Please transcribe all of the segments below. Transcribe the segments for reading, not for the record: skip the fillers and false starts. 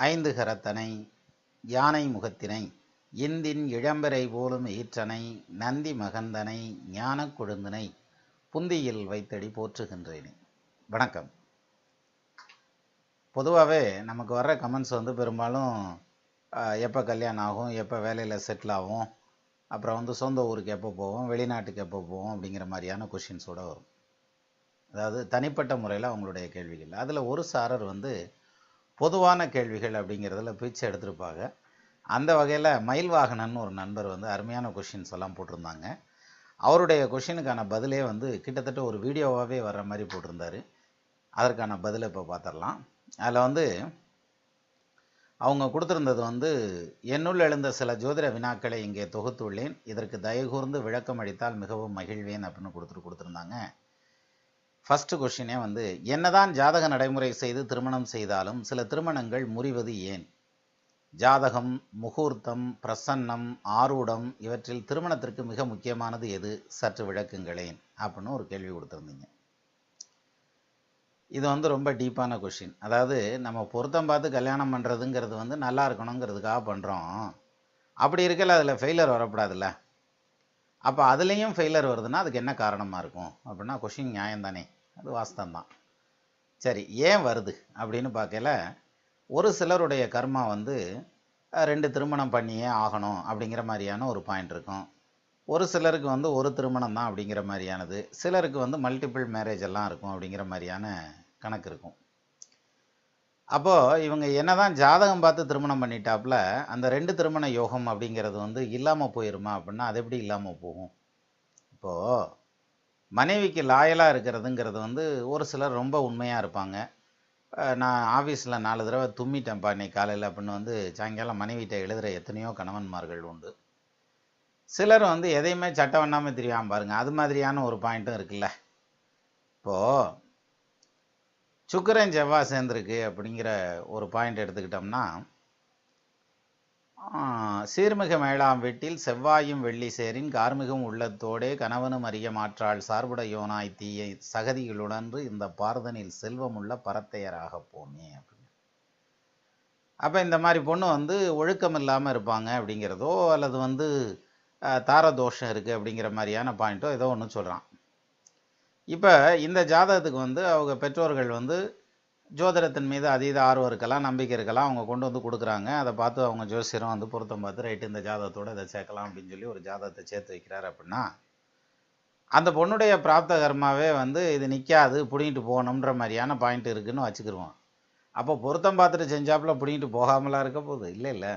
ஐந்து கரத்தனை யானை முகத்தினை இந்தின் இளம்பெறை போலும் ஈற்றனை நந்தி மகந்தனை ஞானக் கொழுந்தினை புந்தியில் வைத்தடி போற்றுகின்றேனே. வணக்கம். பொதுவாகவே நமக்கு வர்ற கமெண்ட்ஸ் பெரும்பாலும் எப்போ கல்யாணம் ஆகும், எப்போ வேலையில் செட்டில் ஆகும், அப்புறம் சொந்த ஊருக்கு எப்போ போவோம், வெளிநாட்டுக்கு எப்போ போவோம் அப்படிங்கிற மாதிரியான கொஷின்ஸோடு வரும். அதாவது தனிப்பட்ட முறையில் அவங்களுடைய கேள்விகள். அதில் ஒரு சாரர் பொதுவான கேள்விகள் அப்படிங்கிறதுல பிச்சை எடுத்திருப்பாங்க. அந்த வகையில் மயில் வாகனன்னு ஒரு நண்பர் அருமையான கொஷின்ஸ் எல்லாம் போட்டிருந்தாங்க. அவருடைய கொஷினுக்கான பதிலே கிட்டத்தட்ட ஒரு வீடியோவாகவே வர்ற மாதிரி போட்டிருந்தார். அதற்கான பதிலை இப்போ பார்த்துடலாம். அதில் அவங்க கொடுத்துருந்தது என்னுள் எழுந்த சில ஜோதிட வினாக்களை இங்கே தொகுத்துள்ளேன், இதற்கு தயகூர்ந்து விளக்கம் அளித்தால் மிகவும் மகிழ்வேன் அப்படின்னு கொடுத்துருந்தாங்க. ஃபஸ்ட்டு கொஷினே என்னதான் ஜாதக நடைமுறை செய்து திருமணம் செய்தாலும் சில திருமணங்கள் முறிவது ஏன்? ஜாதகம், முகூர்த்தம், பிரசன்னம், ஆரூடம் இவற்றில் திருமணத்திற்கு மிக முக்கியமானது எது? சற்று விளக்குங்களேன் அப்படின்னு ஒரு கேள்வி கொடுத்துருந்தீங்க. இது ரொம்ப டீப்பான கொஷின். அதாவது நம்ம பொருத்தம் பார்த்து கல்யாணம் பண்ணுறதுங்கிறது நல்லா இருக்கணுங்கிறதுக்காக பண்ணுறோம். அப்படி இருக்கல அதில் ஃபெயிலியர் வரக்கூடாதுல்ல. அப்போ அதுலேயும் ஃபெயிலியர் வருதுன்னா அதுக்கு என்ன காரணமாக இருக்கும் அப்படின்னா கொஷின் நியாயம்தானே, அது வாஸ்தவம்தான். சரி, ஏன் வருது அப்படின்னு பார்க்கல, ஒரு சிலருடைய கர்மா 2 திருமணம் பண்ணியே ஆகணும் அப்படிங்கிற மாதிரியான ஒரு பாயிண்ட் இருக்கும். ஒரு சிலருக்கு ஒரு திருமணம் தான் அப்படிங்கிற மாதிரியானது, சிலருக்கு மல்டிபிள் மேரேஜ் எல்லாம் இருக்கும் அப்படிங்கிற மாதிரியான கணக்கு இருக்கும். அப்போது இவங்க என்னதான் ஜாதகம் பார்த்து திருமணம் பண்ணிட்டாப்புல அந்த 2 திருமண யோகம் அப்படிங்கிறது இல்லாமல் போயிருமா அப்படின்னா அது எப்படி இல்லாமல் போகும்? இப்போது மனைவிக்கு லாயலாக இருக்கிறதுங்கிறது ஒரு சிலர் ரொம்ப உண்மையாக இருப்பாங்க. நான் ஆஃபீஸில் 4 தடவை தும்மிட்டேன்ப்பா இன்னைக்கு காலையில் அப்படின்னு சாயங்காலம் மனைவிட்ட எழுதுகிற எத்தனையோ கணவன்மார்கள் உண்டு. சிலர் எதையுமே சட்டம் பண்ணாமல் தெரியாமல் பாருங்கள், அது மாதிரியான ஒரு பாயிண்ட்டும் இருக்குல்ல. இப்போது சுக்கிரன் செவ்வாய் சேர்ந்துருக்கு அப்படிங்கிற ஒரு பாயிண்ட் எடுத்துக்கிட்டோம்னா, சீர்மிக மேளாம் வீட்டில் செவ்வாயும் வெள்ளி சேரின் கார்மிகம் உள்ளத்தோடே கணவனும் அறிய மாற்றாள் சார்புடையோனாய் தீய சகதிகளுடன்று இந்த பாரதனில் செல்வமுள்ள பரத்தையராக போமே அப்படின்னு. அப்போ இந்த மாதிரி பொண்ணு ஒழுக்கம் இல்லாமல் இருப்பாங்க அப்படிங்கிறதோ அல்லது தாரதோஷம் இருக்குது அப்படிங்கிற மாதிரியான பாயிண்ட்டோ ஏதோ ஒன்று சொல்கிறான். இப்போ இந்த ஜாதகத்துக்கு அவங்க பெற்றோர்கள் ஜோதிடத்தின் மீது அதீத ஆர்வம் இருக்கலாம், நம்பிக்கை இருக்கலாம். அவங்க கொண்டு கொடுக்குறாங்க. அதை பார்த்து அவங்க ஜோசியரும் பொருத்தம் பார்த்து ரைட்டு இந்த ஜாதகத்தோடு இதை சேர்க்கலாம் அப்படின்னு சொல்லி ஒரு ஜாதகத்தை சேர்த்து வைக்கிறார் அப்படின்னா அந்த பொண்ணுடைய பிராப்த கர்மாவே இது நிற்காது, பிடிங்கிட்டு போகணுன்ற மாதிரியான பாயிண்ட் இருக்குதுன்னு வச்சுக்கிடுவோம். அப்போ பொருத்தம் பார்த்துட்டு செஞ்சாப்புல பிடிங்கிட்டு போகாமலாம் இருக்க போகுது இல்லை.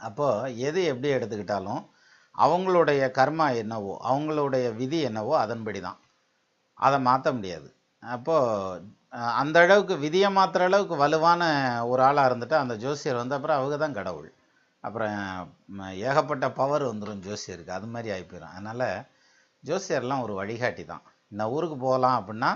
அப்போது எது எப்படி எடுத்துக்கிட்டாலும் அவங்களுடைய கர்மா என்னவோ, அவங்களுடைய விதி என்னவோ அதன்படி தான், அதை மாற்ற முடியாது. அப்போது அந்த அளவுக்கு விதியை மாற்றுற அளவுக்கு வலுவான ஒரு ஆளாக இருந்துட்டு அந்த ஜோசியர் அப்புறம் அவங்க தான் கடவுள். அப்புறம் ஏகப்பட்ட பவர் வந்துடும் ஜோசியருக்கு, அது மாதிரி ஆகி போயிடும். அதனால் ஜோசியர்லாம் ஒரு வழிகாட்டி தான். இந்த ஊருக்கு போகலாம் அப்படின்னா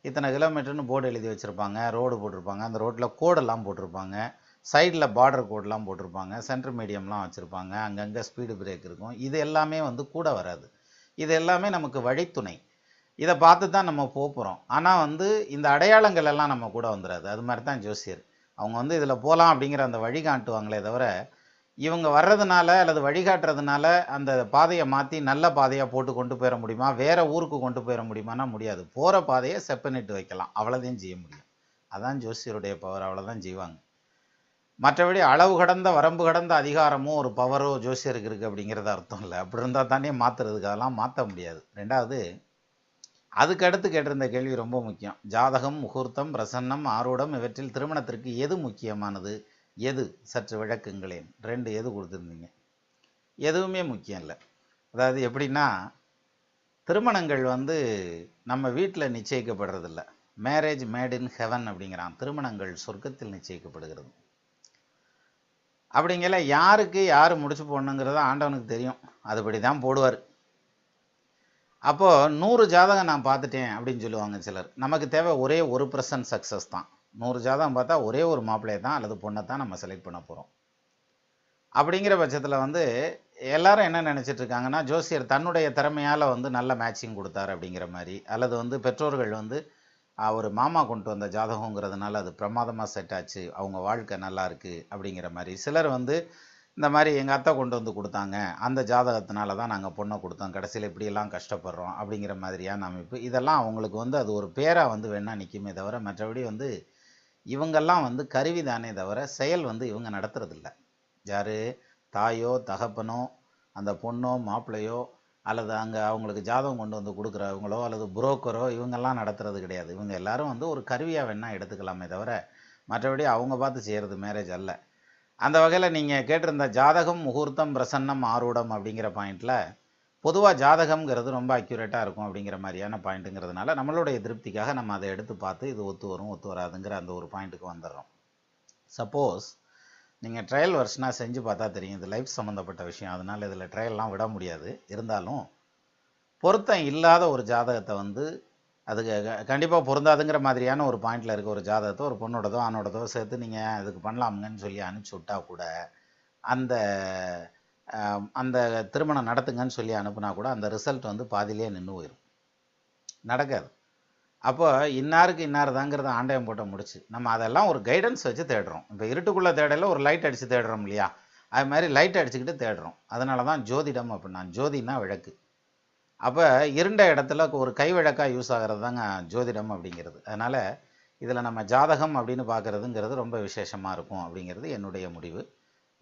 இத்தனை கிலோமீட்டர்னு போர்டு எழுதி வச்சுருப்பாங்க, ரோடு போட்டிருப்பாங்க, அந்த ரோட்டில் கோடெல்லாம் போட்டிருப்பாங்க, சைடில் பார்டர் கோடெலாம் போட்டிருப்பாங்க, சென்ட்ரு மீடியம்லாம் வச்சுருப்பாங்க, அங்கங்கே ஸ்பீடு பிரேக் இருக்கும். இது எல்லாமே கூட வராது. இது எல்லாமே நமக்கு வழித்துணை. இதை பார்த்து தான் நம்ம போகிறோம். ஆனால் இந்த அடையாளங்கள் எல்லாம் நம்ம கூட வந்துடாது. அது மாதிரி தான் ஜோசியர். அவங்க இதில் போகலாம் அப்படிங்கிற அந்த வழிகாட்டுவாங்களே தவிர இவங்க வர்றதுனால அல்லது வழிகாட்டுறதுனால அந்த பாதையை மாற்றி நல்ல பாதையாக போட்டு கொண்டு போயிட முடியுமா, வேறு ஊருக்கு கொண்டு போயிட முடியுமானா முடியாது. போகிற பாதையை செப்பனிட்டு வைக்கலாம், அவ்வளோதையும் செய்ய முடியும். அதான் ஜோசியருடைய பவர், அவ்வளோதான் செய்வாங்க. மற்றபடி அளவு கடந்த வரம்பு கடந்த அதிகாரமோ ஒரு பவரோ ஜோசியருக்கு இருக்குது அப்படிங்கிறது அர்த்தம் இல்லை. அப்படி இருந்தால் தானே மாற்றுறதுக்கு, அதெல்லாம் மாற்ற முடியாது. ரெண்டாவது, அதுக்கு அடுத்து கேட்டிருந்த கேள்வி ரொம்ப முக்கியம். ஜாதகம், முகூர்த்தம், பிரசன்னம், ஆரூடம் இவற்றில் திருமணத்திற்கு எது முக்கியமானது? எது? சற்று விளக்குங்களேன். 2 எது கொடுத்துருந்தீங்க. எதுவுமே முக்கியம் இல்லை. அதாவது எப்படின்னா, திருமணங்கள் நம்ம வீட்டில் நிச்சயிக்கப்படுறதில்ல. மேரேஜ் மேட் இன் ஹெவன் அப்படிங்கிறான். திருமணங்கள் சொர்க்கத்தில் நிச்சயிக்கப்படுகிறது. அப்படிங்கிற யாருக்கு யார் முடிச்சு போடணுங்கிறத ஆண்டவனுக்கு தெரியும், அதுபடி தான் போடுவார். அப்போது 100 ஜாதகம் நான் பார்த்துட்டேன் அப்படின்னு சொல்லுவாங்க சிலர். நமக்கு தேவை ஒரே 1% சக்ஸஸ் தான். 100 ஜாதகம் பார்த்தா ஒரே ஒரு மாப்பிள்ளையை தான் அல்லது பொண்ணை தான் நம்ம செலக்ட் பண்ண போகிறோம். அப்படிங்கிற பட்சத்தில் எல்லாரும் என்ன நினச்சிட்டு இருக்காங்கன்னா, ஜோசியர் தன்னுடைய திறமையால் நல்ல மேட்சிங் கொடுத்தார் அப்படிங்கிற மாதிரி, அல்லது பெற்றோர்கள் ஒரு மாமா கொண்டு வந்த ஜாதகங்கிறதுனால அது பிரமாதமாக செட் ஆச்சு, அவங்க வாழ்க்கை நல்லா இருக்குது அப்படிங்கிற மாதிரி. சிலர் வந்து இந்த மாதிரி எங்கள் அத்தை கொண்டு வந்து கொடுத்தாங்க, அந்த ஜாதகத்தினால தான் நாங்கள் பொண்ணை கொடுத்தோம், கடைசியில் இப்படியெல்லாம் கஷ்டப்படுறோம் அப்படிங்கிற மாதிரியான அமைப்பு. இதெல்லாம் அவங்களுக்கு வந்து அது ஒரு பேராக வந்து வேணா நிற்குமே தவிர, மற்றபடி வந்து இவங்கெல்லாம் வந்து கருவி தானே தவிர செயல் வந்து இவங்க நடத்துறதில்ல. யார் தாயோ தகப்பனோ அந்த பொண்ணோ மாப்பிள்ளையோ அல்லது அங்கே அவங்களுக்கு ஜாதகம் கொண்டு வந்து கொடுக்குறவங்களோ அல்லது புரோக்கரோ இவங்கெல்லாம் நடத்துறது கிடையாது. இவங்க எல்லாரும் வந்து ஒரு கருவியாக வேணால் எடுத்துக்கலாமே தவிர மற்றபடி அவங்க பார்த்து செய்கிறது மேரேஜ் அல்ல. அந்த வகையில் நீங்கள் கேட்டிருந்த ஜாதகம் முகூர்த்தம் பிரசன்னம் ஆரூடம் அப்படிங்கிற பாயிண்டில் பொதுவாக ஜாதகம்ங்கிறது ரொம்ப அக்யூரேட்டாக இருக்கும் அப்படிங்கிற மாதிரியான பாயிண்ட்டுங்கிறதுனால நம்மளுடைய திருப்திக்காக நம்ம அதை எடுத்து பார்த்து இது ஒத்து வரும் ஒத்து வராதுங்கிற அந்த ஒரு பாயிண்ட்டுக்கு வந்துடுறோம். சப்போஸ் நீங்கள் ட்ரையல் வெர்ஷனாக செஞ்சு பார்த்தா தெரியும், இது லைஃப் சம்மந்தப்பட்ட விஷயம், அதனால் இதில் ட்ரையல்லாம் விட முடியாது. இருந்தாலும் பொருத்தம் இல்லாத ஒரு ஜாதகத்தை வந்து அதுக்கு கண்டிப்பாக பொருந்தாதுங்கிற மாதிரியான ஒரு பாயிண்டில் இருக்க ஒரு ஜாதகத்தை ஒரு பொண்ணோடதோ ஆணோடதோ சேர்த்து நீங்கள் அதுக்கு பண்ணலாமுங்கன்னு சொல்லி அனுப்பிச்சி விட்டா கூட அந்த அந்த திருமணம் நடத்துங்கன்னு சொல்லி அனுப்புனா கூட அந்த ரிசல்ட் வந்து பாதியிலே நின்று போயிடும், நடக்காது. அப்போ இன்னாருக்கு இன்னார் தாங்கிறத ஆண்டயம் போட்ட முடிச்சு நம்ம அதெல்லாம் ஒரு கைடன்ஸ் வச்சு தேடுறோம். இப்போ இருட்டுக்குள்ளே தேடல ஒரு லைட் அடித்து தேடுறோம் இல்லையா, அது மாதிரி லைட் அடிச்சுக்கிட்டு தேடுறோம். அதனால தான் ஜோதிடம் அப்படின்னா, ஜோதினா விளக்கு. அப்போ இருண்ட இடத்துல ஒரு கை விளக்காக யூஸ் ஆகிறது தாங்க ஜோதிடம் அப்படிங்கிறது. அதனால் இதில் நம்ம ஜாதகம் அப்படின்னு பார்க்குறதுங்கிறது ரொம்ப விசேஷமாக இருக்கும் அப்படிங்கிறது என்னுடைய முடிவு.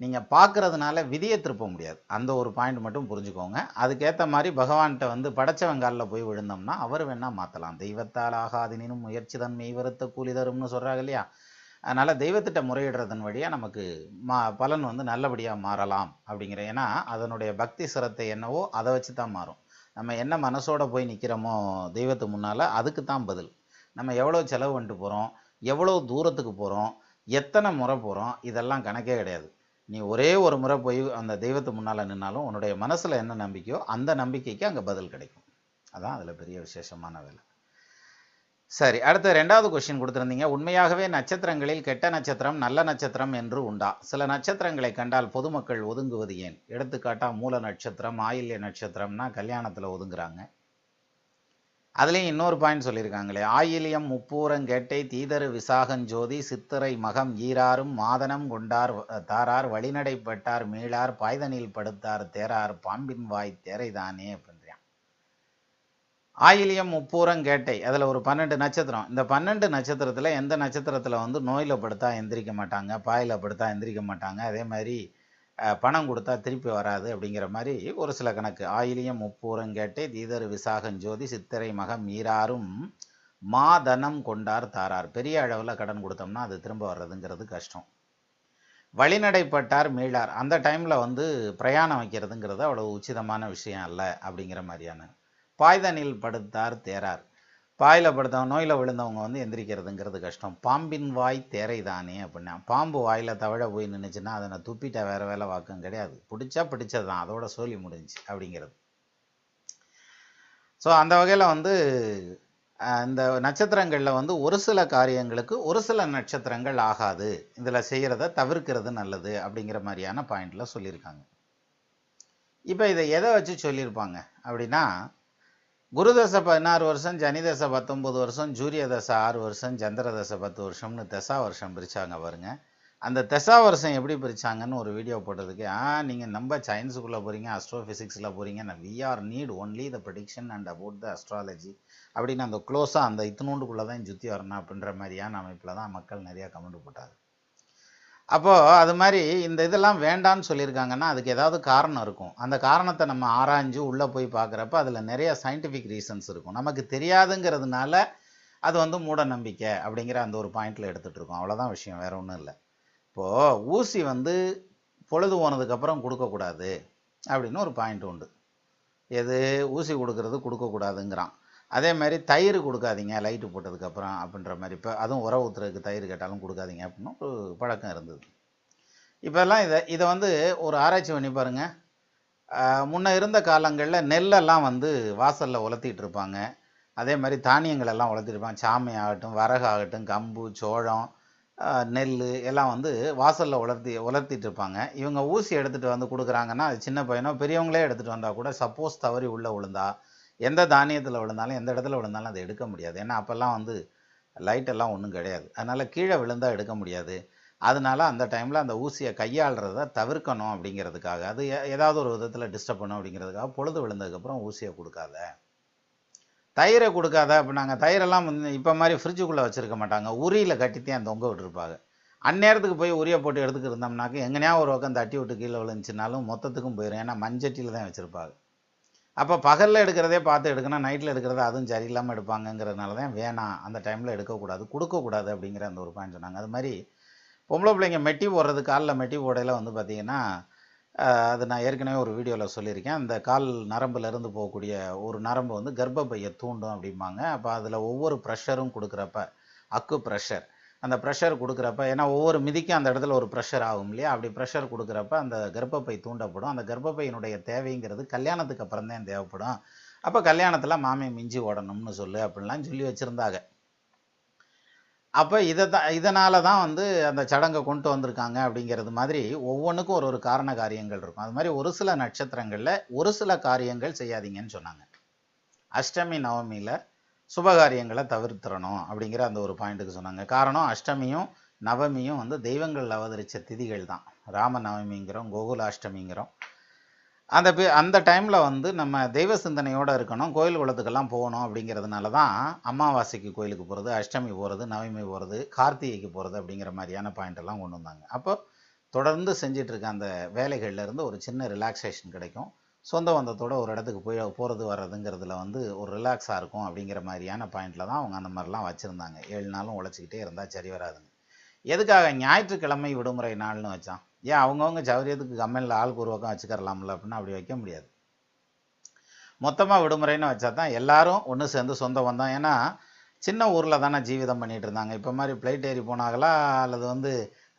நீங்கள் பார்க்குறதுனால விதியை திருப்ப முடியாது, அந்த ஒரு பாயிண்ட் மட்டும் புரிஞ்சுக்கோங்க. அதுக்கேற்ற மாதிரி பகவான்கிட்ட வந்து படைச்சவங்காலில் போய் விழுந்தோம்னா அவர் வேணால் மாற்றலாம். தெய்வத்தால் ஆகாதினும் முயற்சி தன் மெய்வருத்த கூலி தரும்னு சொல்கிறாங்க இல்லையா. அதனால் தெய்வத்திட்ட முறையிடுறதன் வழியாக நமக்கு பலன் வந்து நல்லபடியாக மாறலாம் அப்படிங்கிற. ஏன்னா அதனுடைய பக்தி சிரத்தை என்னவோ அதை வச்சு தான் மாறும். நம்ம என்ன மனசோட போய் நிற்கிறோமோ தெய்வத்து முன்னால் அதுக்கு தான் பதில். நம்ம எவ்வளோ செலவு பண்ணிட்டு போகிறோம், எவ்வளோ தூரத்துக்கு போகிறோம், எத்தனை முறை போகிறோம், இதெல்லாம் கணக்கே கிடையாது. நீ ஒரே ஒரு முறை போய் அந்த தெய்வத்து முன்னால் நின்னாலும் உன்னுடைய மனசில் என்ன நம்பிக்கையோ அந்த நம்பிக்கைக்கு அங்கே பதில் கிடைக்கும். அதான் அதில் பெரிய விசேஷமான வேலை. சரி, அடுத்த 2வது கொஸ்டின் கொடுத்துருந்தீங்க. உண்மையாகவே நட்சத்திரங்களில் கெட்ட நட்சத்திரம் நல்ல நட்சத்திரம் என்று உண்டா? சில நட்சத்திரங்களை கண்டால் பொதுமக்கள் ஒதுங்குவது ஏன்? எடுத்துக்காட்டா மூல நட்சத்திரம் ஆயில்ய நட்சத்திரம்னா கல்யாணத்தில் ஒதுங்குறாங்க. அதுலேயும் இன்னொரு பாயிண்ட் சொல்லியிருக்காங்களே, ஆயிலியம் முப்பூரங் கேட்டை தீதரு விசாகஞ்சோதி சித்திரை மகம் ஈராரும் மாதனம் கொண்டார் தாரார் வழிநடைப்பட்டார் மீளார் பாய்தனில் படுத்தார் தேரார் பாம்பின் வாய் தேரைதானே அப்படின்றான். ஆயிலியம் முப்பூரங் கேட்டை அதில் ஒரு 12 நட்சத்திரம். இந்த 12 நட்சத்திரத்தில் எந்த நட்சத்திரத்தில் வந்து நோயில் படுத்தா எந்திரிக்க மாட்டாங்க, பாயில் படுத்தா எந்திரிக்க மாட்டாங்க, அதே மாதிரி பணம் கொடுத்தா திருப்பி வராது அப்படிங்கிற மாதிரி ஒரு சில கணக்கு. ஆயிலியம் முப்பூரங் கேட்டை தீதர் விசாகஞ்சோதி சித்திரை மகம் ஈராரும் மாதனம் கொண்டார் தாரார். பெரிய அளவில் கடன் கொடுத்தோம்னா அது திரும்ப வர்றதுங்கிறது கஷ்டம். வழிநடைப்பட்டார் மீளார், அந்த டைமில் வந்து பிரயாணம் வைக்கிறதுங்கிறது அவ்வளோ உச்சிதமான விஷயம் அல்ல அப்படிங்கிற மாதிரியான. பாய்தனில் படுத்தார் தேரார், பாயில் படுத்தவங்க நோயில் விழுந்தவங்க வந்து எந்திரிக்கிறதுங்கிறது கஷ்டம். பாம்பின் வாய் தேரை தானே அப்படின்னா, பாம்பு வாயில் தவழ போய் நின்றுச்சுன்னா அதை நான் துப்பிட்ட வேறு வேலை வாக்கம் கிடையாது, பிடிச்சா பிடிச்சது தான், அதோட சோழி முடிஞ்சு அப்படிங்கிறது. ஸோ அந்த வகையில் வந்து இந்த நட்சத்திரங்களில் வந்து ஒரு சில காரியங்களுக்கு ஒரு சில நட்சத்திரங்கள் ஆகாது, இதில் செய்கிறத தவிர்க்கிறது நல்லது அப்படிங்கிற மாதிரியான பாயிண்டில் சொல்லியிருக்காங்க. இப்போ இதை எதை வச்சு சொல்லியிருப்பாங்க அப்படின்னா, குரு தசை 16 வருஷம், சனி தசை 19 வருஷம், சூரிய தசை 6 வருஷம், சந்திர தசை 10 வருஷம்னு தசா வருஷம் பிரித்தாங்க பாருங்க. அந்த தசா வருஷம் எப்படி பிரித்தாங்கன்னு ஒரு வீடியோ போட்டதுக்கு, நீங்கள் நம்ம சயின்ஸுக்குள்ளே போகிறீங்க, அஸ்ட்ரோஃபிசிக்ஸில் போகிறீங்க, we are need only the prediction and about the astrology அப்படின்னு அந்த க்ளோஸாக அந்த இத்தினூண்டுக்குள்ளே தான் சுற்றி வரணும் அப்படின்ற மாதிரியான அமைப்பில் தான் மக்கள் நிறையா கமெண்ட் போட்டாங்க. அப்போது அது மாதிரி இந்த இதெல்லாம் வேண்டான்னு சொல்லியிருக்காங்கன்னா அதுக்கு ஏதாவது காரணம் இருக்கும். அந்த காரணத்தை நம்ம ஆராய்ஞ்சு உள்ளே போய் பார்க்குறப்ப அதில் நிறைய சயின்டிஃபிக் ரீசன்ஸ் இருக்கும். நமக்கு தெரியாதுங்கிறதுனால அது வந்து மூட நம்பிக்கை அப்படிங்கிற அந்த ஒரு பாயிண்டில் எடுத்துகிட்டு இருக்கோம், அவ்வளோதான் விஷயம், வேறு ஒன்றும் இல்லை. இப்போது ஊசி வந்து பொழுது போனதுக்கப்புறம் கொடுக்கக்கூடாது அப்படின்னு ஒரு பாயிண்ட் உண்டு. எது ஊசி கொடுக்கக்கூடாதுங்கிறான். அதே மாதிரி தயிர் கொடுக்காதீங்க லைட்டு போட்டதுக்கப்புறம் அப்படின்ற மாதிரி. இப்போ அதுவும் உர ஊற்றுறதுக்கு தயிர் கேட்டாலும் கொடுக்காதீங்க அப்படின்னு ஒரு பழக்கம் இருந்தது. இப்போல்லாம் இதை வந்து ஒரு ஆராய்ச்சி பண்ணி பாருங்கள். முன்ன இருந்த காலங்களில் நெல்லெல்லாம் வந்து வாசலில் உலர்த்திட்டு இருப்பாங்க, அதே மாதிரி தானியங்கள் எல்லாம் உலர்த்திருப்பாங்க. சாமை ஆகட்டும், வரகு ஆகட்டும், கம்பு, சோளம், நெல் எல்லாம் வந்து வாசலில் உலர்த்திட்டு இருப்பாங்க. இவங்க ஊசி எடுத்துகிட்டு வந்து கொடுக்குறாங்கன்னா அது சின்ன பையனோ பெரியவங்களே எடுத்துகிட்டு வந்தால் கூட சப்போஸ் தவறி உள்ளே விழுந்தா எந்த தானியத்தில் விழுந்தாலும் எந்த இடத்துல விழுந்தாலும் அதை எடுக்க முடியாது. ஏன்னா அப்போல்லாம் வந்து லைட்டெல்லாம் ஒன்றும் கிடையாது. அதனால் கீழே விழுந்தால் எடுக்க முடியாது. அதனால அந்த டைமில் அந்த ஊசியை கையாளுறத தவிர்க்கணும் அப்படிங்கிறதுக்காக, அது ஏதாவது ஒரு விதத்தில் டிஸ்டர்ப் பண்ணும் அப்படிங்கிறதுக்காக பொழுது விழுந்ததுக்கப்புறம் ஊசியை கொடுக்காத, தயிரை கொடுக்காத. அப்போ நாங்கள் தயிரெல்லாம் இப்போ மாதிரி ஃப்ரிட்ஜுக்குள்ளே வச்சுருக்க மாட்டாங்க, உரியில் கட்டித்தான் தொங்க விட்டுருப்பாங்க. அந்நேரத்துக்கு போய் உரியை போட்டு எடுத்துக்கிட்டு இருந்தோம்னாக்க எங்கனையா ஒரு பக்கம் தட்டி விட்டு கீழே விழுந்துச்சுனாலும் மொத்தத்துக்கும் போயிடும். ஏன்னா மஞ்சட்டியில் தான் வச்சுருப்பாங்க. அப்போ பகலில் எடுக்கிறதே பார்த்து எடுக்கணும், நைட்டில் எடுக்கிறது அதுவும் சரியில்லாமல் எடுப்பாங்கங்கிறதுனால தான் வேணாம், அந்த டைமில் எடுக்கக்கூடாது, கொடுக்கக்கூடாது அப்படிங்கிற அந்த ஒரு பாயிண்ட் சொன்னாங்க. அது மாதிரி பொம்பளை பிள்ளைங்க மெட்டி போடுறது, காலில் மெட்டி போடையில் வந்து பார்த்திங்கன்னா, அது நான் ஏற்கனவே ஒரு வீடியோவில் சொல்லியிருக்கேன். அந்த கால் நரம்புலேருந்து போகக்கூடிய ஒரு நரம்பு வந்து கர்ப்பப்பையை தூண்டும் அப்படிம்பாங்க. அப்போ அதில் ஒவ்வொரு ப்ரெஷரும் கொடுக்குறப்ப, அக்கு ப்ரெஷர், அந்த ப்ரெஷர் கொடுக்குறப்ப, ஏன்னா ஒவ்வொரு மிதிக்கும் அந்த இடத்துல ஒரு ப்ரெஷர் ஆகும் இல்லையா, அப்படி ப்ரெஷர் கொடுக்குறப்ப அந்த கர்ப்பப்பை தூண்டப்படும். அந்த கர்ப்பப்பையினுடைய தேவைங்கிறது கல்யாணத்துக்கு அப்புறம் தான் தேவைப்படும். அப்போ கல்யாணத்தில் மாமியை மிஞ்சி ஓடணும்னு சொல்லு அப்படின்லாம் சொல்லி வச்சுருந்தாங்க. அப்போ இதனால தான் வந்து அந்த சடங்கை கொண்டு வந்திருக்காங்க அப்படிங்கிறது மாதிரி ஒவ்வொன்றுக்கும் ஒரு காரண காரியங்கள் இருக்கும். அது மாதிரி ஒரு சில நட்சத்திரங்களில் ஒரு சில காரியங்கள் செய்யாதீங்கன்னு சொன்னாங்க. அஷ்டமி நவமியில் சுபகாரியங்களை தவிர்த்திடணும் அப்படிங்கிற அந்த ஒரு பாயிண்ட்டுக்கு சொன்னாங்க. காரணம், அஷ்டமியும் நவமியும் வந்து தெய்வங்கள் அவதரித்த திதிகள் தான். ராம நவமிங்கிறோம், கோகுலாஷ்டமிங்கிறோம். அந்த டைமில் வந்து நம்ம தெய்வ சிந்தனையோடு இருக்கணும், கோயில் குளத்துக்கெல்லாம் போகணும். அப்படிங்கிறதுனால தான் அமாவாசைக்கு கோயிலுக்கு போகிறது, அஷ்டமி போகிறது, நவமி போகிறது, கார்த்திகைக்கு போகிறது அப்படிங்கிற மாதிரியான பாயிண்டெல்லாம் கொண்டு வந்தாங்க. அப்போ தொடர்ந்து செஞ்சிட்ருக்க அந்த வேலைகள்லேருந்து ஒரு சின்ன ரிலாக்ஸேஷன் கிடைக்கும். சொந்த பந்தத்தோடு ஒரு இடத்துக்கு போகிறது வர்றதுங்கிறதுல வந்து ஒரு ரிலாக்ஸாக இருக்கும் அப்படிங்கிற மாதிரியான பாயிண்டில் தான் அவங்க அந்த மாதிரிலாம் வச்சுருந்தாங்க. 7 நாளும் உழைச்சிக்கிட்டே இருந்தால் சரி வராதுங்க. எதுக்காக ஞாயிற்றுக்கிழமை விடுமுறை நாள்னு வச்சான்? ஏன் அவங்கவுங்க சௌரியத்துக்கு கம்பெனியில் ஆளுக்கு ஒரு பக்கம் வச்சுக்கரலாம்ல அப்படின்னா அப்படி வைக்க முடியாது. மொத்தமாக விடுமுறைன்னு வச்சா தான் எல்லாரும் ஒன்று சேர்ந்து சொந்த வந்தோம். ஏன்னா சின்ன ஊரில் தானே ஜீவிதம் பண்ணிகிட்டு இருந்தாங்க. இப்போ மாதிரி ஃப்ளைட் ஏறி போனாங்களா அல்லது வந்து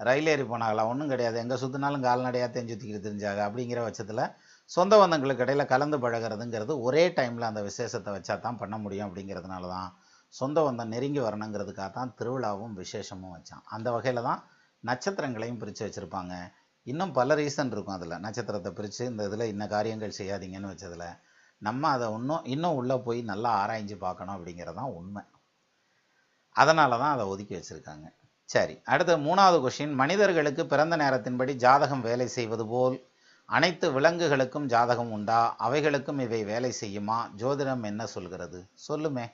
ரயில் ஏறி போனாங்களா? ஒன்றும் கிடையாது. எங்கே சுற்றினாலும் கால்நடையாக தெரிஞ்சுத்திக்கிட்டு தெரிஞ்சாங்க. அப்படிங்கிற பட்சத்தில் சொந்த பந்தங்களுக்கு இடையில் கலந்து பழகிறதுங்கிறது ஒரே டைமில் அந்த விசேஷத்தை வச்சா தான் பண்ண முடியும். அப்படிங்கிறதுனால தான் சொந்த பந்தம் நெருங்கி வரணுங்கிறதுக்காக தான் திருவிழாவும் விசேஷமும் வச்சான். அந்த வகையில் தான் நட்சத்திரங்களையும் பிரித்து வச்சுருப்பாங்க. இன்னும் பல ரீசன் இருக்கும் அதில். நட்சத்திரத்தை பிரித்து இந்த இதில் இன்ன காரியங்கள் செய்யாதீங்கன்னு வச்சதில் நம்ம அதை இன்னும் உள்ளே போய் நல்லா ஆராய்ஞ்சு பார்க்கணும் அப்படிங்கிறது தான் உண்மை. அதனால தான் அதை ஒதுக்கி வச்சுருக்காங்க. சரி, அடுத்த 3வது கொஷின். மனிதர்களுக்கு பிறந்த நேரத்தின்படி ஜாதகம் வேலை செய்வது போல் அனைத்து விலங்குகளுக்கும் ஜாதகம் உண்டா? அவைகளுக்கும் இவை வேலை செய்யுமா? ஜோதிடம் என்ன சொல்கிறது? சொல்லுமே.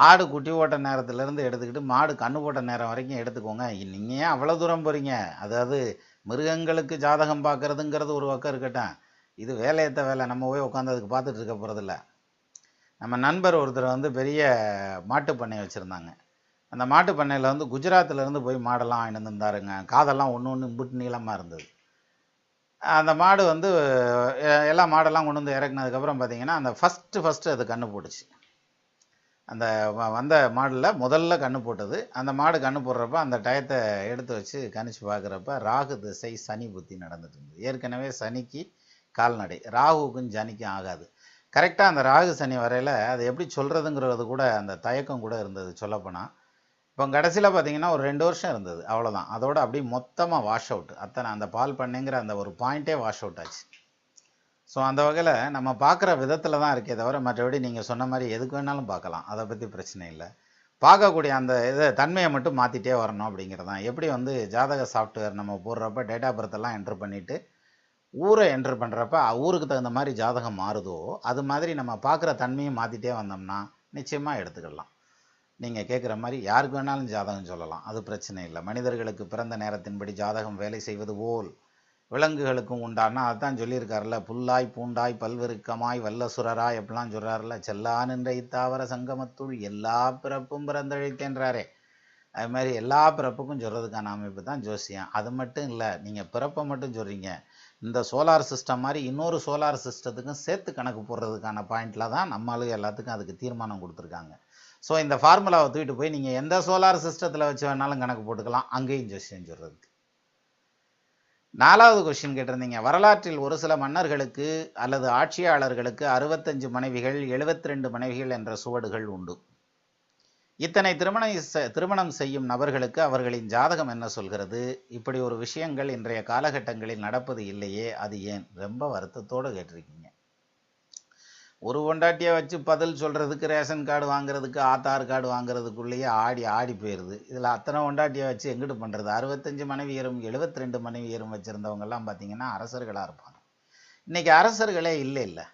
ஆடு குட்டி போட்ட நேரத்துலேருந்து எடுத்துக்கிட்டு மாடு கண்ணு போட்ட நேரம் வரைக்கும் எடுத்துக்கோங்க. நீங்கள் ஏன் அவ்வளோ தூரம் போகிறீங்க? அதாவது மிருகங்களுக்கு ஜாதகம் பார்க்குறதுங்கிறது ஒரு பக்கம் இருக்கட்டும், இது வேலையற்ற வேலை. நம்ம போய் உட்காந்து அதுக்கு பார்த்துட்டு இருக்க போகிறதில்ல. நம்ம நண்பர் ஒருத்தர் வந்து பெரிய மாட்டு பண்ணை வச்சுருந்தாங்க. அந்த மாட்டு பண்ணையில் வந்து குஜராத்திலேருந்து போய் மாடெல்லாம் வாங்கிட்டு வந்துருந்தாருங்க. காதெல்லாம் ஒன்று ஒன்று இம்புட்டு நீளமாக இருந்தது. அந்த மாடு வந்து எல்லா மாடெல்லாம் கொண்டு வந்து இறக்குனதுக்கப்புறம் பார்த்தீங்கன்னா அந்த ஃபஸ்ட்டு அது கண்ணு போட்டுச்சு. அந்த வந்த மாடில் முதல்ல கண்ணு போட்டது. அந்த மாடு கண்ணு போடுறப்ப அந்த டயத்தை எடுத்து வச்சு கணிச்சு பார்க்குறப்ப ராகு திசை சனி புத்தி நடந்துட்டு இருந்தது. ஏற்கனவே சனிக்கு கால்நடை, ராகுக்கும் சனிக்கும் ஆகாது. கரெக்டாக அந்த ராகு சனி வரையில் அது எப்படி சொல்கிறதுங்கிறது கூட அந்த தயக்கம் கூட இருந்தது சொல்லப்போனால். இப்போ கடைசியில் பார்த்தீங்கன்னா ஒரு 2 வருஷம் இருந்தது, அவ்வளோதான். அதோடு அப்படியே மொத்தமாக வாஷ் அவுட். அத்தனை அந்த பால் பண்ணைங்கிற அந்த ஒரு பாயிண்ட்டே வாஷ் அவுட் ஆச்சு. ஸோ அந்த வகையில் நம்ம பார்க்குற விதத்தில் தான் இருக்கே தவிர மற்றபடி நீங்கள் சொன்ன மாதிரி எதுக்கு வேணாலும் பார்க்கலாம், அதை பற்றி பிரச்சனை இல்லை. பார்க்கக்கூடிய அந்த இதை தன்மையை மட்டும் மாற்றிட்டே வரணும் அப்படிங்கிறது தான். எப்படி வந்து ஜாதக சாஃப்ட்வேர் நம்ம போடுறப்ப டேட் ஆஃப் பர்த்தெல்லாம் என்ட்ரு பண்ணிவிட்டு ஊரை என்ட்ரு பண்ணுறப்ப ஊருக்கு தகுந்த மாதிரி ஜாதகம் மாறுதோ, அது மாதிரி நம்ம பார்க்குற தன்மையை மாற்றிட்டே வந்தோம்னா நிச்சயமாக எடுத்துக்கலாம். நீங்கள் கேட்குற மாதிரி யாருக்கு வேணாலும் ஜாதகம் சொல்லலாம், அது பிரச்சனை இல்லை. மனிதர்களுக்கு பிறந்த நேரத்தின்படி ஜாதகம் வேலை செய்வது போல் விலங்குகளுக்கும் உண்டானா அதுதான் சொல்லியிருக்காருல்ல. புல்லாய் பூண்டாய் பல்வெருக்கமாய் வல்லசுரராய் எப்படிலாம் சொல்கிறாருல்ல. செல்லா நின்ற இத்தாவர சங்கமத்துள் எல்லா பிறப்பும் பிறந்தழைத்தேன்றாரே, அது மாதிரி எல்லா பிறப்புக்கும் சொல்கிறதுக்கான அமைப்பு தான் ஜோசியம். அது மட்டும் இல்லை, நீங்கள் பிறப்பை மட்டும் சொல்கிறீங்க, இந்த சோலார் சிஸ்டம் மாதிரி இன்னொரு சோலார் சிஸ்டத்துக்கும் சேர்த்து கணக்கு போடுறதுக்கான பாயிண்டில் தான் நம்மளுக்கு எல்லாத்துக்கும் அதுக்கு தீர்மானம் கொடுத்துருக்காங்க. ஸோ இந்த ஃபார்முலாவை தூக்கிட்டு போய் நீங்கள் எந்த சோலார் சிஸ்டத்தில் வச்சு வேணாலும் கணக்கு போட்டுக்கலாம், அங்கேயும் ஜோசியம் சொல்கிறதுக்கு. 4வது கொஸ்டின் கேட்டிருந்தீங்க. வரலாற்றில் ஒரு சில மன்னர்களுக்கு அல்லது ஆட்சியாளர்களுக்கு 65 மனைவிகள் 72 மனைவிகள் என்ற சுவடுகள் உண்டு. இத்தனை திருமணம் செய்யும் நபர்களுக்கு அவர்களின் ஜாதகம் என்ன சொல்கிறது? இப்படி ஒரு விஷயங்கள் இன்றைய காலகட்டங்களில் நடப்பது இல்லையே, அது ஏன்? ரொம்ப வருத்தத்தோடு கேட்டிருக்கீங்க. ஒரு பொண்டாட்டியை வச்சு பதில் சொல்கிறதுக்கு ரேஷன் கார்டு வாங்குறதுக்கு ஆதார் கார்டு வாங்குறதுக்குள்ளேயே ஆடி ஆடி போயிடுது. இதில் அத்தனை பொண்டாட்டியை வச்சு எங்கிட்டு பண்ணுறது? 65 மனைவியரும் 72 மனைவியரும் வச்சுருந்தவங்கெல்லாம் பார்த்திங்கன்னா அரசர்களாக இருப்பாங்க. இன்றைக்கி அரசர்களே இல்லை.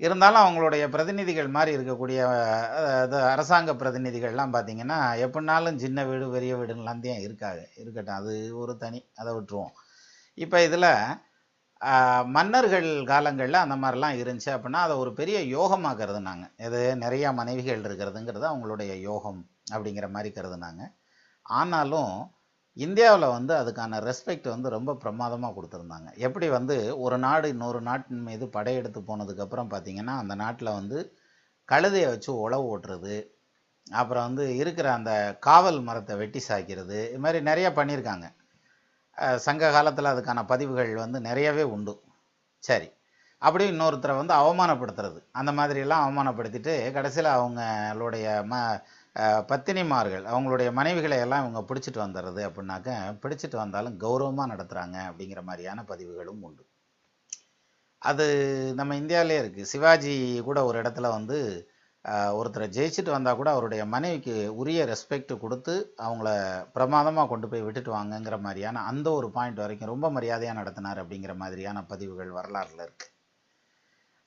இருந்தாலும் அவங்களுடைய பிரதிநிதிகள் மாதிரி இருக்கக்கூடிய அரசாங்க பிரதிநிதிகள்லாம் பார்த்திங்கன்னா எப்படினாலும் சின்ன வீடு பெரிய வீடுலாம் தான் இருக்கட்டும், அது ஒரு தனி, அதை விட்டுருவோம். இப்போ இதில் மன்னர்கள் காலங்களில் அந்த மாதிரிலாம் இருந்துச்சு அப்படின்னா அதை ஒரு பெரிய யோகமாக கருதுனாங்க. இது நிறையா மனைவிகள் இருக்கிறதுங்கிறது அவங்களுடைய யோகம் அப்படிங்கிற மாதிரி கருதுனாங்க. ஆனாலும் இந்தியாவில் வந்து அதுக்கான ரெஸ்பெக்ட் வந்து ரொம்ப பிரமாதமாக கொடுத்துருந்தாங்க. எப்படி வந்து ஒரு நாடு இன்னொரு நாட்டின் மீது படையெடுத்து போனதுக்கப்புறம் பார்த்திங்கன்னா அந்த நாட்டில் வந்து கழுதையை வச்சு உழவு ஓட்டுறது, அப்புறம் வந்து இருக்கிற அந்த காவல் மரத்தை வெட்டி சாய்க்கிறது, இது மாதிரி நிறையா பண்ணியிருக்காங்க. சங்க காலத்தில் அதுக்கான பதிவுகள் வந்து நிறையவே உண்டு. சரி, அப்படியே இன்னொருத்தரை வந்து அவமானப்படுத்துறது, அந்த மாதிரியெல்லாம் அவமானப்படுத்திட்டு கடைசியில் அவங்களுடைய பத்தினிமார்கள் அவங்களுடைய மனைவிகளை எல்லாம் இவங்க பிடிச்சிட்டு வந்துடுறது. அப்படின்னாக்க பிடிச்சிட்டு வந்தாலும் கௌரவமாக நடத்துகிறாங்க அப்படிங்கிற மாதிரியான பதிவுகளும் உண்டு. அது நம்ம இந்தியாவிலே இருக்குது. சிவாஜி கூட ஒரு இடத்துல வந்து ஒருத்தரை ஜெயிச்சுட்டு வந்தால் கூட அவருடைய மனைவிக்கு உரிய ரெஸ்பெக்ட் கொடுத்து அவங்கள பிரமாதமாக கொண்டு போய் விட்டுட்டு வாங்கங்கிற மாதிரியான அந்த ஒரு பாயிண்ட் வரைக்கும் ரொம்ப மரியாதையாக நடத்தினார் அப்படிங்கிற மாதிரியான பதிவுகள் வரலாறுல இருக்குது.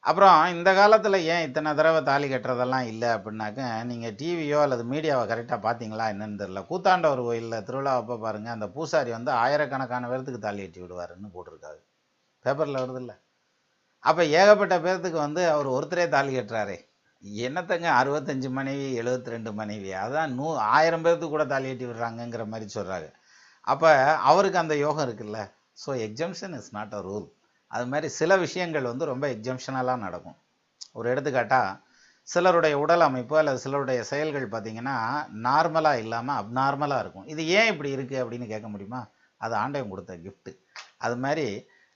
அப்புறம் இந்த காலத்தில் ஏன் இத்தனை தடவை தாலி கட்டுறதெல்லாம் இல்லை அப்படின்னாக்க, நீங்கள் டிவியோ அல்லது மீடியாவை கரெக்டாக பார்த்தீங்களா என்னன்னு தெரியல. கூத்தாண்டவர் கோயிலில் திருவிழா அப்போ பாருங்கள், அந்த பூசாரி வந்து ஆயிரக்கணக்கான பேர்த்துக்கு தாலி கட்டி விடுவாருன்னு போட்டிருக்காரு, பேப்பரில் வருது இல்லை. அப்போ ஏகப்பட்ட பேர்த்துக்கு வந்து அவர் ஒருத்தரே தாலி கட்டுறாரே, என்னத்தங்க 65 மனைவி 72 மனைவி, அதான் 1000 பேர்த்துக்கு கூட தாலி கட்டி விடுறாங்கங்கிற மாதிரி சொல்கிறாங்க. அப்போ அவருக்கு அந்த யோகம் இருக்குல்ல. So exemption is not a rule. அது மாதிரி சில விஷயங்கள் வந்து ரொம்ப எக்ஸம்ஷனலாக நடக்கும். ஒரு எடுத்துக்காட்டாக சிலருடைய உடல் அமைப்பு அல்லது சிலருடைய செயல்கள் பார்த்திங்கன்னா நார்மலாக இல்லாமல் அப்நார்மலாக இருக்கும். இது ஏன் இப்படி இருக்குது அப்படின்னு கேட்க முடியுமா? அது ஆண்டவன் கொடுத்த கிஃப்ட்டு. அது மாதிரி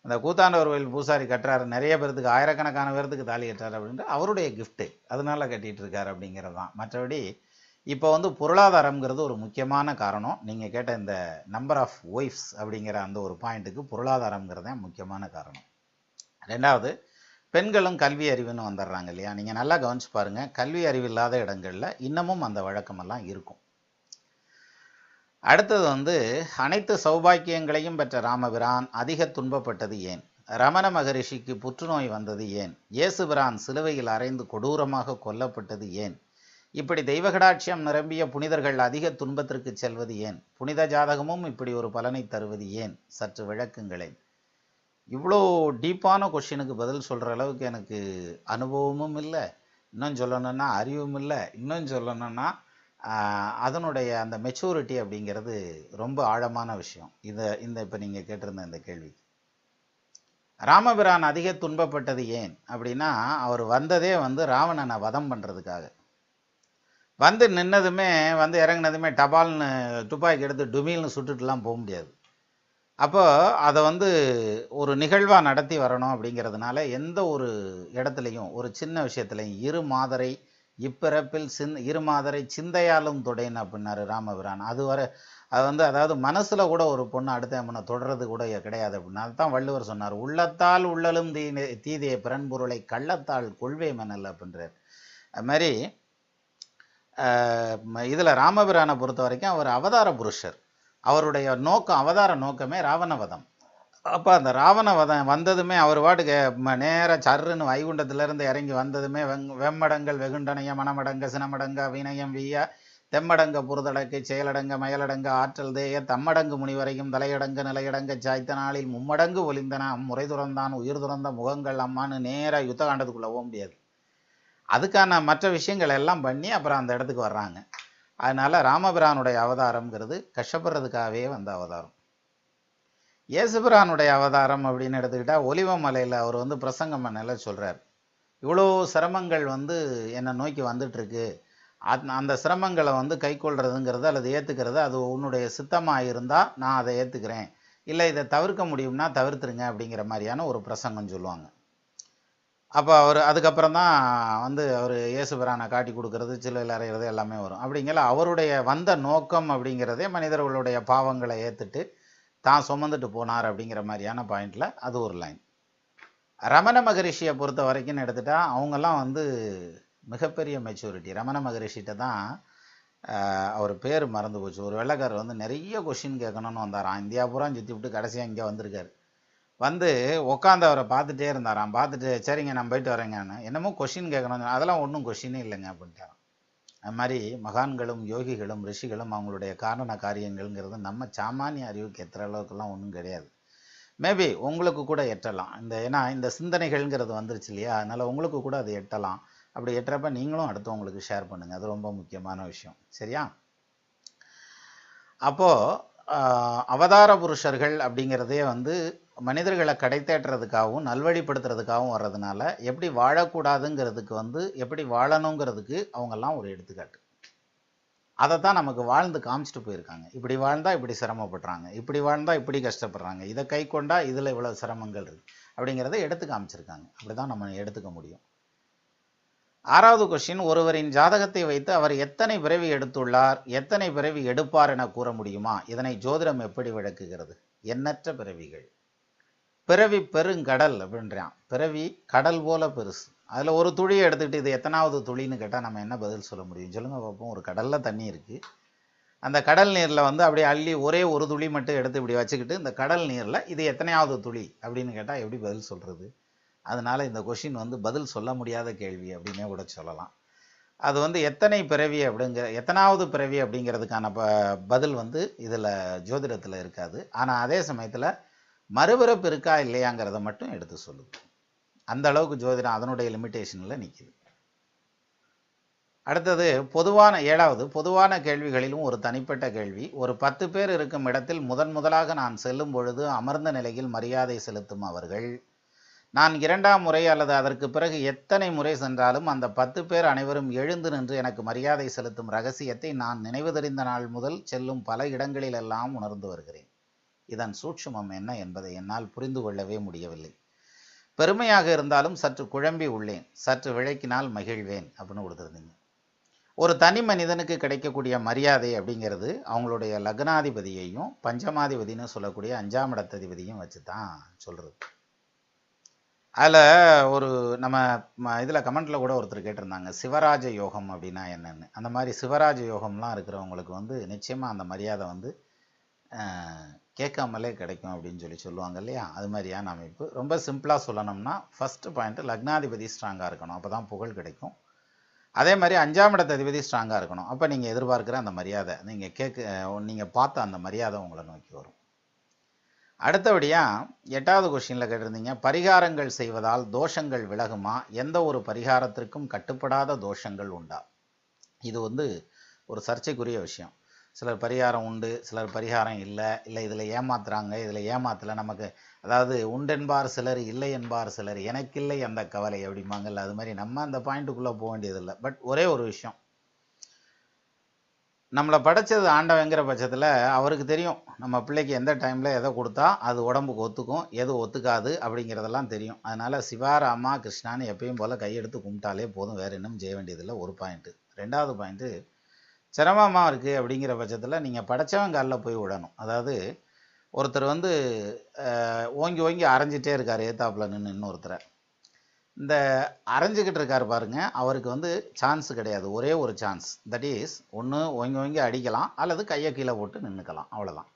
அந்த கூத்தாண்டவர் கோயில் பூசாரி கட்டுறாரு, நிறைய பேர்த்துக்கு ஆயிரக்கணக்கான பேர்த்துக்கு தாலி கட்டுறாரு அப்படின்ட்டு அவருடைய கிஃப்ட்டு, அதனால கட்டிகிட்டு இருக்காரு அப்படிங்கிறது தான். மற்றபடி இப்போ வந்து பொருளாதாரம்ங்கிறது ஒரு முக்கியமான காரணம். நீங்கள் கேட்ட இந்த நம்பர் ஆஃப் ஒய்ஃப்ஸ் அப்படிங்கிற அந்த ஒரு பாயிண்ட்டுக்கு பொருளாதாரம்ங்கிறது தான் முக்கியமான காரணம். ரெண்டாவது, பெண்களும் கல்வி அறிவுன்னு வந்துடுறாங்க இல்லையா. நீங்கள் நல்லா கவனிச்சு பாருங்கள், கல்வி அறிவு இல்லாத இடங்களில் இன்னமும் அந்த வழக்கமெல்லாம் இருக்கும். அடுத்தது வந்து அனைத்து சௌபாக்கியங்களையும் பெற்ற ராமபிரான் அதிக துன்பப்பட்டது ஏன்? ரமண மகரிஷிக்கு புற்றுநோய் வந்தது ஏன்? இயேசுபிரான் சிலுவையில் அறைந்து கொடூரமாக கொல்லப்பட்டது ஏன்? இப்படி தெய்வகடாட்சியம் நிரம்பிய புனிதர்கள் அதிக துன்பத்திற்கு செல்வது ஏன்? புனித ஜாதகமும் இப்படி ஒரு பலனை தருவது ஏன்? சற்று விளக்குங்களேன். இவ்வளோ டீப்பான கொஷினுக்கு பதில் சொல்கிற அளவுக்கு எனக்கு அனுபவமும் இல்லை, இன்னும் சொல்லணுன்னா அறிவும் இல்லை, இன்னும் சொல்லணுன்னா அதனுடைய அந்த மெச்சூரிட்டி அப்படிங்கிறது ரொம்ப ஆழமான விஷயம். இந்த இப்போ நீங்கள் கேட்டிருந்த இந்த கேள்வி, ராமபிரான் அதிக துன்பப்பட்டது ஏன் அப்படின்னா, அவர் வந்ததே வந்து ராவணனை வதம் பண்ணுறதுக்காக. வந்து நின்னதுமே வந்து இறங்கினதுமே டபால்னு துப்பாக்கி எடுத்து டுமில்னு சுட்டுட்டுலாம் போக முடியாது. அப்போ அதை வந்து ஒரு நிகழ்வாக நடத்தி வரணும் அப்படிங்கிறதுனால எந்த ஒரு இடத்துலையும் ஒரு சின்ன விஷயத்துலையும் இருமாதரை இப்பிறப்பில் இருமாதரை சிந்தையாலும் தொடேன் அப்படின்னாரு ராமபிரான். அது வந்து அதாவது மனசில் கூட ஒரு பொண்ணு அடுத்த பொண்ணை தொடர்றது கூட கிடையாது அப்படின்னா, அதுதான் வள்ளுவர் சொன்னார், உள்ளத்தால் உள்ளலும் தீதிய பிறன்பொருளை கள்ளத்தால் கொள்வே மணல் அப்படின்றார். அது மாதிரி இதில் ராமபிரானை பொறுத்த வரைக்கும் அவர் அவதார புருஷர். அவருடைய நோக்கம், அவதார நோக்கமே ராவணவதம். அப்போ அந்த ராவணவதம் வந்ததுமே அவர் வாட்டுக்கு நேராக சர்ருன்னு வைகுண்டத்திலேருந்து இறங்கி வந்ததுமே வெம்மடங்கள் வெகுண்டனைய மணமடங்க சினமடங்க வினயம் வீய தெம்மடங்க புறுதடக்கை செயலடங்க மயலடங்க ஆற்றல் தேய தம்மடங்கு முனிவரையும் தலையடங்க நிலையடங்க சாய்த்த நாளில் மும்மடங்கு ஒளிந்தன முறை துறந்தான் உயிர் துறந்த முகங்கள் அம்மானு நேராக யுத்த காண்டத்துக்குள்ளே போக முடியாது. அதுக்கான மற்ற விஷயங்கள் எல்லாம் பண்ணி அப்புறம் அந்த இடத்துக்கு வர்றாங்க. அதனால ராமபிரானுடைய அவதாரம்ங்கிறது கஷ்டப்படுறதுக்காகவே வந்த அவதாரம். இயேசுபிரானுடைய அவதாரம் அப்படின்னு எடுத்துக்கிட்டால் ஒலிவமலையில் அவர் வந்து பிரசங்கம் பண்ணல சொல்கிறார், இவ்வளோ சிரமங்கள் வந்து என்னை நோக்கி வந்துட்டுருக்கு, அந்த சிரமங்களை வந்து கை கொள்றதுங்கிறது அல்லது ஏற்றுக்கிறது அது உன்னுடைய சித்தமாக இருந்தால் நான் அதை ஏற்றுக்கிறேன், இல்லை இதை தவிர்க்க முடியும்னா தவிர்த்துருங்க அப்படிங்கிற மாதிரியான ஒரு பிரசங்கம் சொல்லுவாங்க. அப்போ அவர் அதுக்கப்புறம் தான் வந்து அவர் இயேசுபிரானை காட்டி கொடுக்கறது சிலுவையில் அறையிறது எல்லாமே வரும். அப்படிங்கிற அவருடைய வந்த நோக்கம் அப்படிங்கிறதே மனிதர்களுடைய பாவங்களை ஏற்றுட்டு தான் சுமந்துட்டு போனார் அப்படிங்கிற மாதிரியான பாயிண்டில் அது ஒரு லைன். ரமண மகரிஷியை பொறுத்த வரைக்கும் எடுத்துட்டா அவங்கெல்லாம் வந்து மிகப்பெரிய மெச்சூரிட்டி. ரமண மகரிஷிகிட்ட தான் அவர் பேர் மறந்து போச்சு. ஒரு வெள்ளைக்காரர் வந்து நிறைய கொஷின் கேட்கணும்னு வந்தாராம். இந்தியா பூரா சுற்றி விட்டு கடைசியாக இங்கே வந்திருக்காரு. வந்து உட்காந்து அவரை பார்த்துட்டே இருந்தாராம். பார்த்துட்டு சரிங்க நான் போயிட்டு வரேங்கன்னு. என்னமோ கொஷின் கேட்கணும், அதெல்லாம் ஒன்றும் கொஷினே இல்லைங்க அப்படின்ட்டாராம். அது மாதிரி மகான்களும் யோகிகளும் ரிஷிகளும் அவங்களுடைய காரண காரியங்கள்ங்கிறது நம்ம சாமானிய அறிவுக்கு எத்தனை அளவுக்குலாம் ஒன்றும் கிடையாது. மேபி உங்களுக்கு கூட எட்டலாம். ஏன்னா இந்த சிந்தனைகள்ங்கிறது வந்துருச்சு இல்லையா, அதனால் உங்களுக்கு கூட அது எட்டலாம். அப்படி எட்டுறப்ப நீங்களும் அடுத்தவங்களுக்கு ஷேர் பண்ணுங்கள். அது ரொம்ப முக்கியமான விஷயம். சரியா? அப்போது அவதார புருஷர்கள் அப்படிங்கிறதே வந்து மனிதர்களை கடைத்தேற்றுறதுக்காகவும் நல்வழிப்படுத்துறதுக்காகவும் வர்றதுனால எப்படி வாழக்கூடாதுங்கிறதுக்கு வந்து எப்படி வாழணுங்கிறதுக்கு அவங்கெல்லாம் ஒரு எடுத்துக்காட்டு. அதை தான் நமக்கு வாழ்ந்து காமிச்சிட்டு போயிருக்காங்க. இப்படி வாழ்ந்தால் இப்படி சிரமப்படுறாங்க, இப்படி வாழ்ந்தால் இப்படி கஷ்டப்படுறாங்க, இதை கை கொண்டா இதில் இவ்வளோ சிரமங்கள் இருக்குது அப்படிங்கிறத எடுத்து காமிச்சிருக்காங்க. அப்படி தான் நம்ம எடுத்துக்க முடியும். 6வது கொஸ்டின், ஒருவரின் ஜாதகத்தை வைத்து அவர் எத்தனை பிறவி எடுத்துள்ளார், எத்தனை பிறவி எடுப்பார் என கூற முடியுமா? இதனை ஜோதிடம் எப்படி விளக்குகிறது? எண்ணற்ற பிறவிகள். பிறவி பெருங்கடல் அப்படின்றான். பிறவி கடல் போல பெருசு. அதில் ஒரு துளியை எடுத்துக்கிட்டு இது எத்தனாவது துளின்னு கேட்டால் நம்ம என்ன பதில் சொல்ல முடியும்? சொல்லுங்க பார்ப்போம். ஒரு கடலில் தண்ணி இருக்குது. அந்த கடல் நீரில் வந்து அப்படியே அள்ளி ஒரே ஒரு துளி மட்டும் எடுத்து இப்படி வச்சுக்கிட்டு இந்த கடல் நீரில் இது எத்தனையாவது துளி அப்படின்னு கேட்டால் எப்படி பதில் சொல்கிறது? அதனால் இந்த கொஷின் வந்து பதில் சொல்ல முடியாத கேள்வி அப்படின்னே கூட சொல்லலாம். அது வந்து எத்தனை பிறவி எத்தனாவது பிறவி அப்படிங்கிறதுக்கான பதில் வந்து இதில் ஜோதிடத்தில் இருக்காது. ஆனால் அதே சமயத்தில் மறுபிறப்பு இருக்கா இல்லையாங்கிறத மட்டும் எடுத்து சொல்லுது. அந்த அளவுக்கு ஜோதிடம் அதனுடைய லிமிட்டேஷனில் நிற்கிது. அடுத்தது பொதுவான 7வது பொதுவான கேள்விகளிலும் ஒரு தனிப்பட்ட கேள்வி. ஒரு 10 பேர் இருக்கும் இடத்தில் முதலாக நான் செல்லும் பொழுது அமர்ந்த நிலையில் மரியாதை செலுத்தும் அவர்கள் நான் 2ஆம் முறை அல்லது அதற்கு பிறகு எத்தனை முறை சென்றாலும் அந்த 10 பேர் அனைவரும் எழுந்து நின்று எனக்கு மரியாதை செலுத்தும் ரகசியத்தை நான் நினைவு தெரிந்த நாள் முதல் செல்லும் பல இடங்களிலெல்லாம் உணர்ந்து வருகிறேன். இதன் சூட்சுமம் என்ன என்பதை என்னால் புரிந்து கொள்ளவே முடியவில்லை. பெருமையாக இருந்தாலும் சற்று குழம்பி உள்ளேன். சற்று விளக்கினால் மகிழ்வேன் அப்படின்னு கொடுத்துருந்தீங்க. ஒரு தனி மனிதனுக்கு கிடைக்கக்கூடிய மரியாதை அப்படிங்கிறது அவங்களுடைய லக்னாதிபதியையும் பஞ்சமாதிபதினு சொல்லக்கூடிய 5ஆம் இடத்ததிபதியும் வச்சு தான் சொல்கிறது. அதில் ஒரு நம்ம இதில் கமெண்ட்டில் கூட ஒருத்தர் கேட்டிருந்தாங்க சிவராஜ யோகம் அப்படின்னா என்னென்னு. அந்த மாதிரி சிவராஜ யோகம்லாம் இருக்கிறவங்களுக்கு வந்து நிச்சயமாக அந்த மரியாதை வந்து கேட்காமலே கிடைக்கும் அப்படின்னு சொல்லுவாங்க இல்லையா? அது மாதிரியான அமைப்பு. ரொம்ப சிம்பிளாக சொல்லணும்னா ஃபஸ்ட்டு பாயிண்ட்டு லக்னாதிபதி ஸ்ட்ராங்காக இருக்கணும், அப்போ தான் புகழ் கிடைக்கும். அதே மாதிரி 5ஆம் இடத்ததிபதி ஸ்ட்ராங்காக இருக்கணும், அப்போ நீங்கள் எதிர்பார்க்குற அந்த மரியாதை நீங்கள் பார்த்த அந்த மரியாதை உங்களை நோக்கி வரும். அடுத்தபடியாக 8வது கொஸ்டினில் கேட்டிருந்தீங்க, பரிகாரங்கள் செய்வதால் தோஷங்கள் விலகுமா? எந்த ஒரு பரிகாரத்திற்கும் கட்டுப்படாத தோஷங்கள் உண்டா? இது வந்து ஒரு சர்ச்சைக்குரிய விஷயம். சிலர் பரிகாரம் உண்டு, சிலர் பரிகாரம் இல்லை, இதில் ஏமாத்துறாங்க, இதில் ஏமாத்தலை, நமக்கு அதாவது உண்டென்பார் சிலர், இல்லை என்பார் சிலர், எனக்கில்லை அந்த கவலை அப்படிம்பாங்கல்ல, அது மாதிரி நம்ம அந்த பாயிண்ட்டுக்குள்ளே போக வேண்டியதில்லை. பட் ஒரே ஒரு விஷயம், நம்மளை படைச்சது ஆண்டவங்கிற பட்சத்தில் அவருக்கு தெரியும் நம்ம பிள்ளைக்கு எந்த டைமில் எதை கொடுத்தா அது உடம்புக்கு ஒத்துக்கும், எது ஒத்துக்காது அப்படிங்கிறதெல்லாம் தெரியும். அதனால் சிவாராமா கிருஷ்ணான்னு எப்பயும் போல் கையெடுத்து கும்பிட்டாலே போதும், வேறு இன்னும் செய்ய வேண்டியதில்லை. ஒரு பாயிண்ட்டு. 2வது பாயிண்ட்டு, சிரமமாக இருக்குது அப்படிங்கிற பட்சத்தில் நீங்கள் படைச்சவன் காலில் போய் விடணும். அதாவது ஒருத்தர் வந்து ஓங்கி ஓங்கி அரைஞ்சிட்டே இருக்கார் ஏத்தாப்பில் நின்று இன்னொருத்தரை. இந்த அரைஞ்சிக்கிட்டு இருக்கார் பாருங்க, அவருக்கு வந்து சான்ஸ் கிடையாது, ஒரே ஒரு சான்ஸ். தட் இஸ் ஒன்று ஓங்கி ஓங்கி அடிக்கலாம் அல்லது கையை கீழே போட்டு நின்றுக்கலாம், அவ்வளோதான்.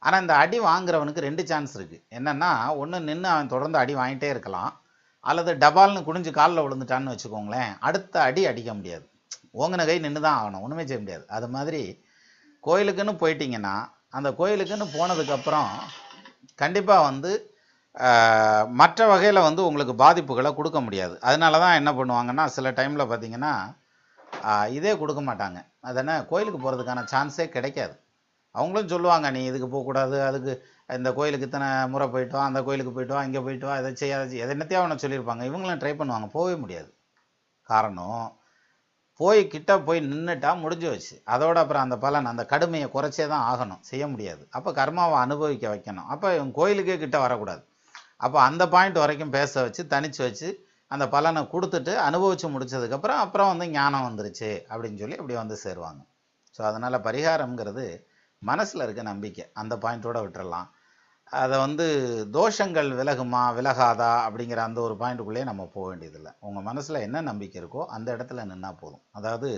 ஆனால் இந்த அடி வாங்குறவனுக்கு 2 சான்ஸ் இருக்குது. என்னென்னா, ஒன்று நின்று அவன் தொடர்ந்து அடி வாங்கிட்டே இருக்கலாம், அல்லது டபால்னு குனிஞ்சு காலில் விழுந்துட்டான்னு வச்சுக்கோங்களேன், அடுத்த அடி அடிக்க முடியாது, ஓங்கின கை நின்று தான் ஆகணும், ஒன்றுமே செய்ய முடியாது. அது மாதிரி கோயிலுக்குன்னு போயிட்டீங்கன்னா அந்த கோயிலுக்குன்னு போனதுக்கப்புறம் கண்டிப்பாக வந்து மற்ற வகையில் வந்து உங்களுக்கு பாதிப்புகளை கொடுக்க முடியாது. அதனால தான் என்ன பண்ணுவாங்கன்னா, சில டைமில் பார்த்தீங்கன்னா இதே கொடுக்க மாட்டாங்க. அது என்ன, கோயிலுக்கு போகிறதுக்கான சான்ஸே கிடைக்காது. அவங்களும் சொல்லுவாங்க, நீ இதுக்கு போகக்கூடாது, அதுக்கு இந்த கோயிலுக்கு இத்தனை முறை போயிட்டு வா, அந்த கோயிலுக்கு போயிட்டு வா, இங்கே போயிட்டு வா, இதை செய்யாது, எதை என்னத்தையும் அவனை சொல்லியிருப்பாங்க. இவங்களும் ட்ரை பண்ணுவாங்க, போகவே முடியாது. காரணம், கிட்ட போய் நின்றுட்டா முடிஞ்சு வச்சு, அதோட அப்புறம் அந்த பலன் அந்த கடுமையை குறைச்சே தான் ஆகணும், செய்ய முடியாது. அப்போ கர்மாவை அனுபவிக்க வைக்கணும். அப்போ இவங்க கோயிலுக்கே கிட்ட வரக்கூடாது. அப்போ அந்த பாயிண்ட் வரைக்கும் பேச வச்சு தனிச்சு வச்சு அந்த பலனை கொடுத்துட்டு அனுபவித்து முடித்ததுக்கப்புறம் அப்புறம் வந்து ஞானம் வந்துருச்சு அப்படின்னு சொல்லி அப்படி வந்து சேருவாங்க. ஸோ அதனால் பரிகாரம்ங்கிறது மனசில் இருக்க நம்பிக்கை, அந்த பாயிண்ட்டோடு விட்டுறலாம். அதை வந்து தோஷங்கள் விலகுமா விலகாதா அப்படிங்கிற அந்த ஒரு பாயிண்ட்டுக்குள்ளேயே நம்ம போக வேண்டியதில்லை. உங்கள் மனசில் என்ன நம்பிக்கை இருக்கோ அந்த இடத்துல நின்னா போதும். அதாவது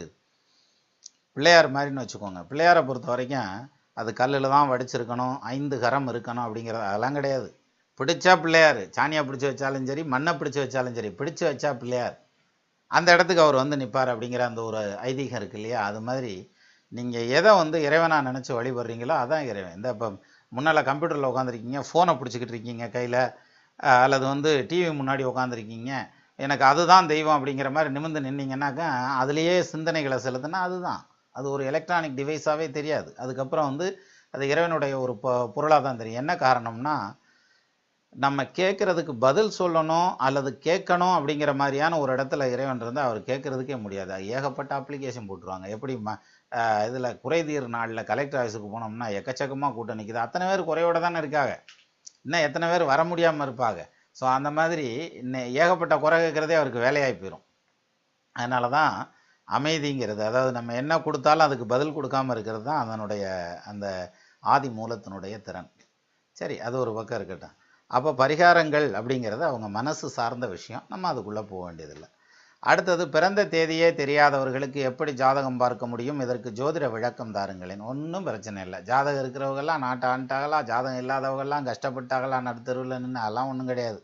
பிள்ளையார் மாதிரின்னு வச்சுக்கோங்க. பிள்ளையாரை பொறுத்த வரைக்கும் அது கல்லில் தான் வடிச்சிருக்கணும், 5 கரம் இருக்கணும் அப்படிங்கிறது அதெல்லாம் கிடையாது. பிடிச்சா பிள்ளையார், சாணியை பிடிச்சி வச்சாலும் சரி, மண்ணை பிடிச்சி வச்சாலும் சரி, பிடிச்சி வச்சா பிள்ளையார் அந்த இடத்துக்கு அவர் வந்து நிற்பார் அப்படிங்கிற அந்த ஒரு ஐதீகம் இருக்கு இல்லையா? அது மாதிரி நீங்கள் எதை வந்து இறைவனாக நினச்சி வழிபடுறீங்களோ அதான் இறைவன். இந்த இப்போ முன்னால் கம்ப்யூட்டரில் உட்காந்துருக்கீங்க, ஃபோனை பிடிச்சிக்கிட்டு இருக்கீங்க கையில், அல்லது வந்து டிவி முன்னாடி உட்காந்துருக்கீங்க, எனக்கு அதுதான் தெய்வம் அப்படிங்கிற மாதிரி நிமிர்ந்து நின்னீங்கன்னாக்கா அதுலேயே சிந்தனைகளை செலுத்தினா அதுதான் அது ஒரு எலக்ட்ரானிக் டிவைஸாகவே தெரியாது. அதுக்கப்புறம் வந்து அது இறைவனுடைய ஒரு பொருளாக தான் தெரியும். என்ன காரணம்னா நம்ம கேட்குறதுக்கு பதில் சொல்லணும் அல்லது கேட்கணும் அப்படிங்கிற மாதிரியான ஒரு இடத்துல இறைவன் இருந்தால் அவர் கேட்குறதுக்கே முடியாது. ஏகப்பட்ட அப்ளிகேஷன் போட்டுருவாங்க. எப்படி இதில் குறைதீர் நாளில் கலெக்டர் ஆஃபீஸுக்கு போனோம்னா எக்கச்சக்கமாக கூட்டம் நிற்கிது. அத்தனை பேர் குறையோடு தானே இருக்காங்க, இன்னும் எத்தனை பேர் வர முடியாமல் இருப்பாங்க. ஸோ அந்த மாதிரி ஏகப்பட்ட குறை கேட்குறதே அவருக்கு வேலையாகி போயிடும். அதனால தான் அமைதிங்கிறது, அதாவது நம்ம என்ன கொடுத்தாலும் அதுக்கு பதில் கொடுக்காமல் இருக்கிறது தான் அதனுடைய அந்த ஆதி மூலத்தினுடைய திறன். சரி, அது ஒரு பக்கம் இருக்கட்டும். அப்போ பரிகாரங்கள் அப்படிங்கிறது அவங்க மனசு சார்ந்த விஷயம், நம்ம அதுக்குள்ளே போக வேண்டியதில்லை. அடுத்தது, பிறந்த தேதியே தெரியாதவர்களுக்கு எப்படி ஜாதகம் பார்க்க முடியும்? இதற்கு ஜோதிட விளக்கம் தாருங்களேன். ஒன்றும் பிரச்சனை இல்லை. ஜாதகம் இருக்கிறவங்கெல்லாம் நாட்டை ஆண்டாங்களா, ஜாதகம் இல்லாதவங்கெல்லாம் கஷ்டப்பட்டாங்களா, நடுத்தருவில் நின்று, அதெல்லாம் ஒன்றும் கிடையாது.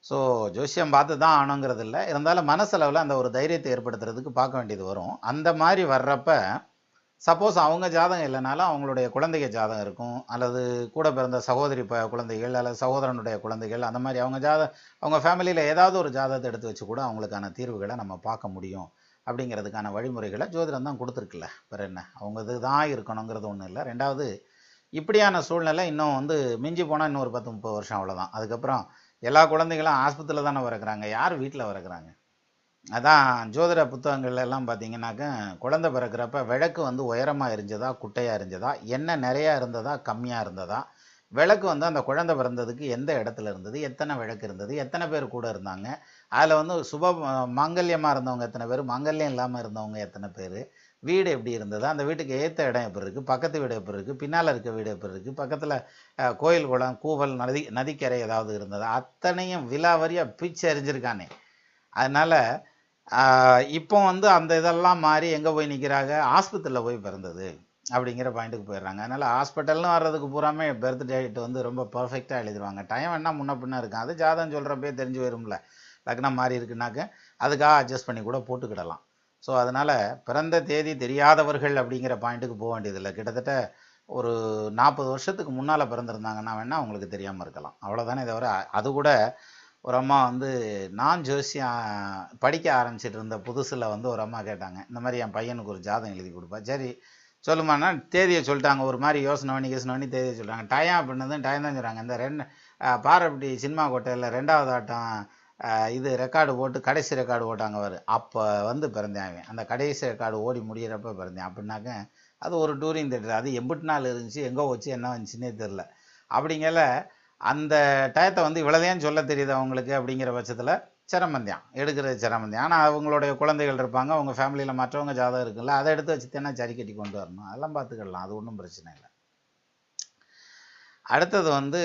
ஸோ ஜோசியம் பார்த்து தான் ஆணுங்கிறது இல்லை. இருந்தாலும் மனசளவில் அந்த ஒரு தைரியத்தை ஏற்படுத்துறதுக்கு பார்க்க வேண்டியது வரும். அந்த மாதிரி வர்றப்ப சப்போஸ் அவங்க ஜாதகம் இல்லைனாலும் அவங்களுடைய குழந்தைங்க ஜாதகம் இருக்கும், அல்லது கூட பிறந்த சகோதரி குழந்தைகள் அல்லது சகோதரனுடைய குழந்தைகள், அந்த மாதிரி அவங்க ஃபேமிலியில் ஏதாவது ஒரு ஜாதகத்தை எடுத்து வச்சு கூட அவங்களுக்கான தீர்வுகளை நம்ம பார்க்க முடியும். அப்படிங்கிறதுக்கான வழிமுறைகளை ஜோதிடம் தான் கொடுத்துருக்குல்ல, வேறு என்ன, அவங்க இது தான் இருக்கணுங்கிறது ஒன்றும் இல்லை. ரெண்டாவது, இப்படியான சூழ்நிலை இன்னும் வந்து மிஞ்சி போனால் இன்னும் ஒரு 10-30 வருஷம் அவ்வளோதான். அதுக்கப்புறம் எல்லா குழந்தைகளும் ஆஸ்பத்திரியில் தானே பிறக்கிறாங்க, யார் வீட்டில் பிறக்கிறாங்க? அதான் ஜோதிட புத்தகங்கள்ல எல்லாம் பார்த்தீங்கன்னாக்க குழந்தை பிறக்கிறப்ப விளக்கு வந்து உயரமாக இருந்ததா குட்டையாக இருந்ததா, எண்ணெய் நிறையா இருந்ததா கம்மியாக இருந்ததா, விளக்கு வந்து அந்த குழந்தை பிறந்ததுக்கு எந்த இடத்துல இருந்தது, எத்தனை விளக்கு இருந்தது, எத்தனை பேர் கூட இருந்தாங்க, அதில் வந்து மாங்கல்யமாக இருந்தவங்க எத்தனை பேர், மாங்கல்யம் இல்லாமல் இருந்தவங்க எத்தனை பேர், வீடு எப்படி இருந்தது, அந்த வீட்டுக்கு ஏற்ற இடம் எப்படி இருக்குது, பக்கத்து வீடு எப்படி இருக்குது, பின்னால் இருக்க வீடு எப்படி இருக்குது, பக்கத்தில் கோயில் குளம் கூவல் நதிக்கரை ஏதாவது இருந்ததா, அத்தனையும் விலாவரியாக பிச்சு அறிஞ்சிருக்கானே. அதனால் இப்போ வந்து அந்த இதெல்லாம் மாறி எங்கே போய் நிற்கிறாங்க, ஆஸ்பத்திரியில் போய் பிறந்தது அப்படிங்கிற பாயிண்ட்டுக்கு போயிடுறாங்க. அதனால் ஹாஸ்பிட்டல்னு வர்றதுக்கு பூராமே பர்த் டேட் வந்து ரொம்ப பர்ஃபெக்டாக எழுதிடுவாங்க. டைம் வேணால் முன்ன பின்ன இருக்கும், அது ஜாதகம் சொல்கிறப்பே தெரிஞ்சு வரும்ல. லக்னம் மாறி இருக்குனாக்க அதுக்காக அட்ஜஸ்ட் பண்ணி கூட போட்டுக்கிடலாம். ஸோ அதனால் பிறந்த தேதி தெரியாதவர்கள் அப்படிங்கிற பாயிண்ட்டுக்கு போக வேண்டியதில்லை. கிட்டத்தட்ட ஒரு 40 வருஷத்துக்கு முன்னால் பிறந்திருந்தாங்கன்னா வேணால் அவங்களுக்கு தெரியாமல் இருக்கலாம், அவ்வளோதானே. தவிர அது கூட ஒரு அம்மா வந்து நான் ஜோசியம் படிக்க ஆரம்பிச்சிட்டு இருந்த புதுசில் வந்து ஒரு அம்மா கேட்டாங்க, இந்த மாதிரி என் பையனுக்கு ஒரு ஜாதகம் எழுதி கொடுப்பா. சரி சொல்லுமாண்ணா, தேதியை சொல்லிட்டாங்க. ஒரு மாதிரி யோசனை பண்ணி தேதியை சொல்லிட்டாங்க. டயம் அப்படின்னது டயம் தான் சொல்கிறாங்க. இந்த பாரப்பட்டி சினிமா கோட்டையில் 2வது ஆட்டம் இது ரெக்கார்டு போட்டு கடைசி ரெக்கார்டு போட்டாங்க அவர், அப்போ வந்து பிறந்தேன். அந்த கடைசி ரெக்கார்டு ஓடி முடிகிறப்ப பிறந்தேன் அப்படின்னாக்க அது ஒரு டூரிங் தேட்டர், அது எம்பிட்டு நாள் இருந்துச்சு, எங்கே வச்சு என்ன வந்துச்சுன்னே தெரில. அப்படிங்கல அந்த டயத்தை வந்து இவ்வளோதையும் சொல்ல தெரியுது அவங்களுக்கு அப்படிங்கிற பட்சத்தில் சிரமந்தான், எடுக்கிறது சிரமந்தான். ஆனால் அவங்களுடைய குழந்தைகள் இருப்பாங்க, அவங்க ஃபேமிலியில் மற்றவங்க ஜாதகம் இருக்குல்ல, அதை எடுத்து வச்சு தானே சரி கட்டி கொண்டு வரணும். அதெல்லாம் பார்த்துக்கிடலாம், அது ஒன்றும் பிரச்சனை இல்லை. அடுத்தது வந்து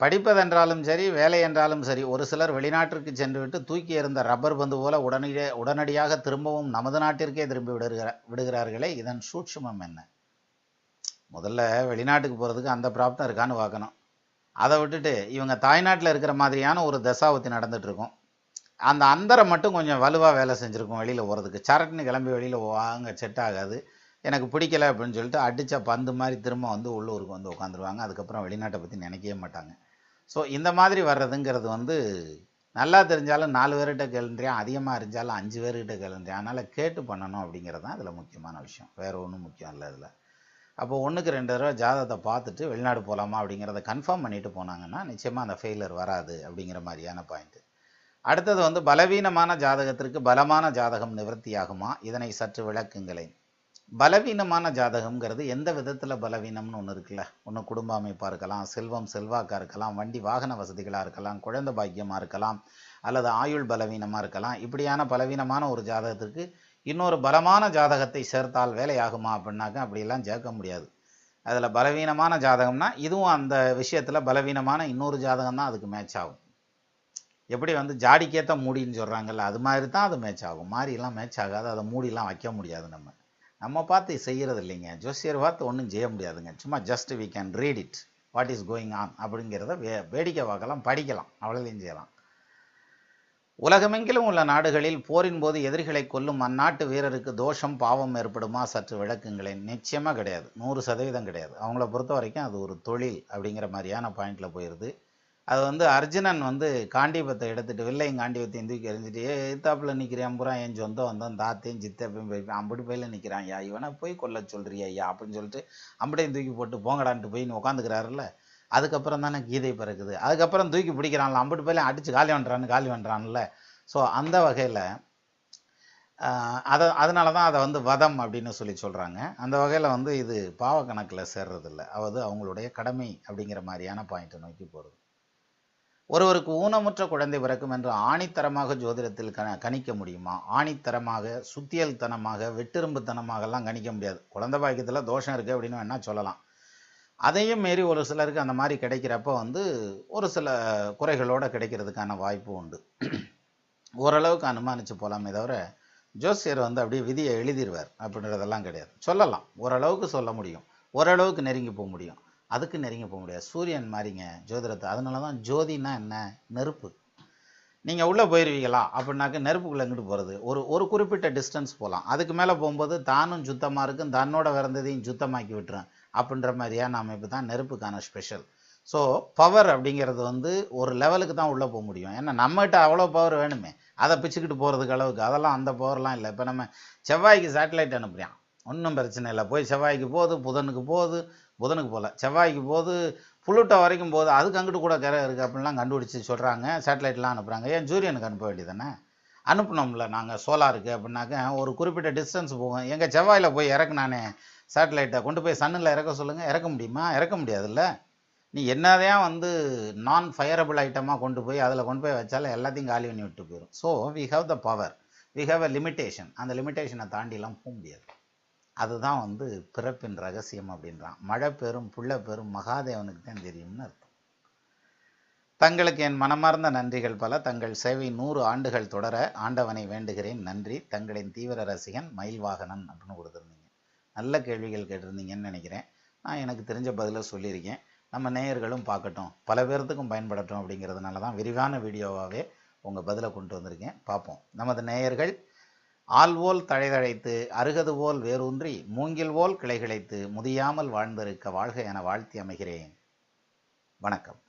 படிப்பதென்றாலும் சரி, வேலை என்றாலும் சரி, ஒரு சிலர் வெளிநாட்டிற்கு சென்றுவிட்டு தூக்கி எறிந்த ரப்பர் பந்து போல உடனடியாக திரும்பவும் நமது நாட்டிற்கே திரும்பி விடுகிறார்களே, இதன் சூட்சுமம் என்ன? முதல்ல வெளிநாட்டுக்கு போகிறதுக்கு அந்த பிராப்தம் இருக்கான்னு பார்க்கணும். அதை விட்டுட்டு இவங்க தாய்நாட்டில் இருக்கிற மாதிரியான ஒரு தசாவத்தி நடந்துகிட்ருக்கும், அந்த அந்தரை மட்டும் கொஞ்சம் வலுவாக வேலை செஞ்சுருக்கும் வெளியில் போகிறதுக்கு. சரட்டுன்னு கிளம்பி வெளியில் வாங்க செட் ஆகாது, எனக்கு பிடிக்கலை அப்படின்னு சொல்லிட்டு அடித்த பந்து மாதிரி திரும்ப வந்து உள்ளூருக்கு வந்து உட்காந்துருவாங்க. அதுக்கப்புறம் வெளிநாட்டை பற்றி நினைக்கவே மாட்டாங்க. ஸோ இந்த மாதிரி வர்றதுங்கிறது வந்து நல்லா தெரிஞ்சாலும் 4 பேர்கிட்ட கேளுன்றியான், அதிகமாக இருந்தாலும் 5 பேர்கிட்ட கேளுன்றியான். அதனால் கேட்டு பண்ணணும் அப்படிங்கிறது தான் இதில் முக்கியமான விஷயம், வேறு ஒன்றும் முக்கியம் இல்லை இதில். அப்போ 1க்கு 2 தடவை ஜாதகத்தை பார்த்துட்டு வெளிநாடு போகலாமா அப்படிங்கிறத கன்ஃபார்ம் பண்ணிட்டு போனாங்கன்னா நிச்சயமாக அந்த ஃபெயிலியர் வராது அப்படிங்கிற மாதிரியான பாயிண்ட்டு. அடுத்தது வந்து பலவீனமான ஜாதகத்திற்கு பலமான ஜாதகம் நிவர்த்தியாகுமா? இதனை சற்று விளக்குங்களேன். பலவீனமான ஜாதகம்ங்கிறது எந்த விதத்தில் பலவீனம்னு ஒன்று இருக்குல்ல. ஒன்று குடும்ப அமைப்பாக இருக்கலாம், செல்வம் செல்வாக்காக இருக்கலாம், வண்டி வாகன வசதிகளாக இருக்கலாம், குழந்தை பாக்கியமாக இருக்கலாம், அல்லது ஆயுள் பலவீனமாக இருக்கலாம். இப்படியான பலவீனமான ஒரு ஜாதகத்திற்கு இன்னொரு பலமான ஜாதகத்தை சேர்த்தால் வேலையாகுமா அப்படின்னாக்க அப்படியெல்லாம் சேர்க்க முடியாது. அதில் பலவீனமான ஜாதகம்னா இதுவும் அந்த விஷயத்தில் பலவீனமான இன்னொரு ஜாதகம் தான் அதுக்கு மேட்ச் ஆகும். எப்படி வந்து ஜாடிக்கேற்ற மூடின்னு சொல்கிறாங்கல்ல, அது மாதிரி தான் அது மேட்ச் ஆகும். மாறிலாம் மேட்ச் ஆகாது, அதை மூடிலாம் வைக்க முடியாது. நம்ம பார்த்து செய்கிறது இல்லைங்க. ஜோசியர் பார்த்து ஒன்றும் செய்ய முடியாதுங்க. சும்மா just we can read it what is going on அப்படிங்கிறத வேடிக்கை பார்க்கலாம், படிக்கலாம், அவ்வளோதையும் செய்யலாம். உலகமெங்கிலும் உள்ள நாடுகளில் போரின் போது எதிரிகளை கொல்லும் அந்நாட்டு வீரருக்கு தோஷம் பாவம் ஏற்படுமா? சற்று விளக்குங்களேன். நிச்சயமாக கிடையாது, 100% கிடையாது. அவங்கள பொறுத்த வரைக்கும் அது ஒரு தொழில் அப்படிங்கிற மாதிரியான பாயிண்டில் போயிடுது. அது வந்து அர்ஜுனன் வந்து காண்டீபத்தை எடுத்துகிட்டு வில்லையும் காண்டீபத்தையும் தூக்கி எறிஞ்சிட்டு எத்தாப்பில் நிற்கிறான் பூரா என் சொந்தம் வந்தோம் தாத்தையும் சித்தப்பையும் போய் அம்புட்டு பையில நிற்கிறான் ஐயா, இவனை போய் கொல்ல சொல்கிறியா ஐயா அப்படின்னு சொல்லிட்டு அம்புட்டையும் தூக்கி போட்டு போங்கடான்ட்டு போய் உட்காந்துக்கிறாருல்ல. அதுக்கப்புறம் தானே கீதை பிறக்குது. அதுக்கப்புறம் தூக்கி பிடிக்கிறான்ல, அம்புட்டு பையில அடித்து காலி பண்ணுறான்ல. ஸோ அந்த வகையில் அதனால தான் அதை வந்து வதம் அப்படின்னு சொல்கிறாங்க. அந்த வகையில் வந்து இது பாவ கணக்கில் சேர்றதில்லை, அதாவது அவங்களுடைய கடமை அப்படிங்கிற மாதிரியான பாயிண்ட்டை நோக்கி போகிறது. ஒருவருக்கு ஊனமுற்ற குழந்தை பிறக்கும் என்று ஆணித்தரமாக ஜோதிடத்தில் கணிக்க முடியுமா? ஆணித்தரமாக, சுத்தியல் தனமாக, வெட்டிரும்புத்தனமாகலாம் கணிக்க முடியாது. குழந்தை பாக்கியத்தில் தோஷம் இருக்குது அப்படின்னு வேணா சொல்லலாம். அதையும் மீறி ஒரு சிலருக்கு அந்த மாதிரி கிடைக்கிறப்ப வந்து ஒரு சில குறைகளோடு கிடைக்கிறதுக்கான வாய்ப்பு உண்டு. ஓரளவுக்கு அனுமானித்து போகலாமே தவிர ஜோசியர் வந்து அப்படியே விதியை எழுதிடுவார் அப்படின்றதெல்லாம் கிடையாது. சொல்லலாம், ஓரளவுக்கு சொல்ல முடியும், ஓரளவுக்கு நெருங்கி போக முடியும். அதுக்கு நெருங்கி போக முடியாது. சூரியன் மாதிரிங்க ஜோதிடத்தை. அதனால தான் ஜோதினா என்ன, நெருப்பு. நீங்கள் உள்ளே போயிடுவீங்களா அப்படின்னாக்க நெருப்புக்குள்ளே எங்கிட்டு போகிறது, ஒரு குறிப்பிட்ட டிஸ்டன்ஸ் போகலாம். அதுக்கு மேலே போகும்போது தானும் சுத்தமாக இருக்கும், தன்னோட விறந்ததையும் சுத்தமாக்கி விட்டுறேன் அப்படின்ற மாதிரியான அமைப்பு தான் நெருப்புக்கான ஸ்பெஷல். ஸோ பவர் அப்படிங்கிறது வந்து ஒரு லெவலுக்கு தான் உள்ளே போக முடியும். ஏன்னா நம்மகிட்ட அவ்வளோ பவர் வேணுமே, அதை பிச்சுக்கிட்டு போகிறதுக்கு அளவுக்கு அதெல்லாம் அந்த பவர்லாம் இல்லை. இப்போ நம்ம செவ்வாய்க்கு சேட்டலைட் அனுப்புகிறான், ஒன்றும் பிரச்சனை இல்லை. போய் செவ்வாய்க்கு போகுது, புதனுக்கு போகுது, புதனுக்கு போகல செவ்வாய்க்கு போகுது, புளுட்டோ வரைக்கும் போகுது. அதுக்கு அங்கிட்டு கூட கரை இருக்குது அப்படின்லாம் கண்டுபிடிச்சி சொல்கிறாங்க. சேட்டலைட்லாம் அனுப்புகிறாங்க. ஏன் சூரியனுக்கு அனுப்ப வேண்டியதானே? அனுப்பினோம்ல நாங்கள் சோலாருக்கு அப்படின்னாக்க ஒரு குறிப்பிட்ட டிஸ்டன்ஸ் போகும். எங்கள் செவ்வாயில் போய் இறக்குனானே சேட்டலைட்டை கொண்டு போய் சன்னில் இறக்க சொல்லுங்கள், இறக்க முடியுமா? இறக்க முடியாதுல்ல. நீ என்னதான் வந்து நான் ஃபயரபிள் ஐட்டமாக கொண்டு போய் அதில் கொண்டு போய் வச்சாலும் எல்லாத்தையும் காலி பண்ணி விட்டு போயிடும். So we have the power, we have a limitation. அந்த லிமிட்டேஷனை தாண்டிலாம் போக முடியாது. அதுதான் வந்து பிறப்பின் ரகசியம் அப்படின்றான். மழை பெறும் புள்ள பெறும் மகாதேவனுக்கு தான் தெரியும்னு அர்த்தம். தங்களுக்கு என் மனமார்ந்த நன்றிகள் பல. தங்கள் சேவை 100 ஆண்டுகள் தொடர ஆண்டவனை வேண்டுகிறேன். நன்றி. தங்களின் தீவிர ரசிகன் மயில்வாகனன் அப்படின்னு கொடுத்துருந்தீங்க. நல்ல கேள்விகள் கேட்டிருந்தீங்கன்னு நினைக்கிறேன். நான் எனக்கு தெரிஞ்ச பதிலை சொல்லியிருக்கேன். நம்ம நேயர்களும் பார்க்கட்டும், பல பேர்த்துக்கும் பயன்படட்டும் அப்படிங்கிறதுனால தான் விரிவான வீடியோவாகவே உங்கள் பதிலை கொண்டு வந்திருக்கேன். பார்ப்போம். நமது நேயர்கள் ஆள்வோல் தழைதழைத்து அருகது போல் வேரூன்றி மூங்கில் போல் கிளைகிழைத்து முதியாமல் வாழ்ந்திருக்க வாழ்க என வாழ்த்தி அமைகிறேன். வணக்கம்.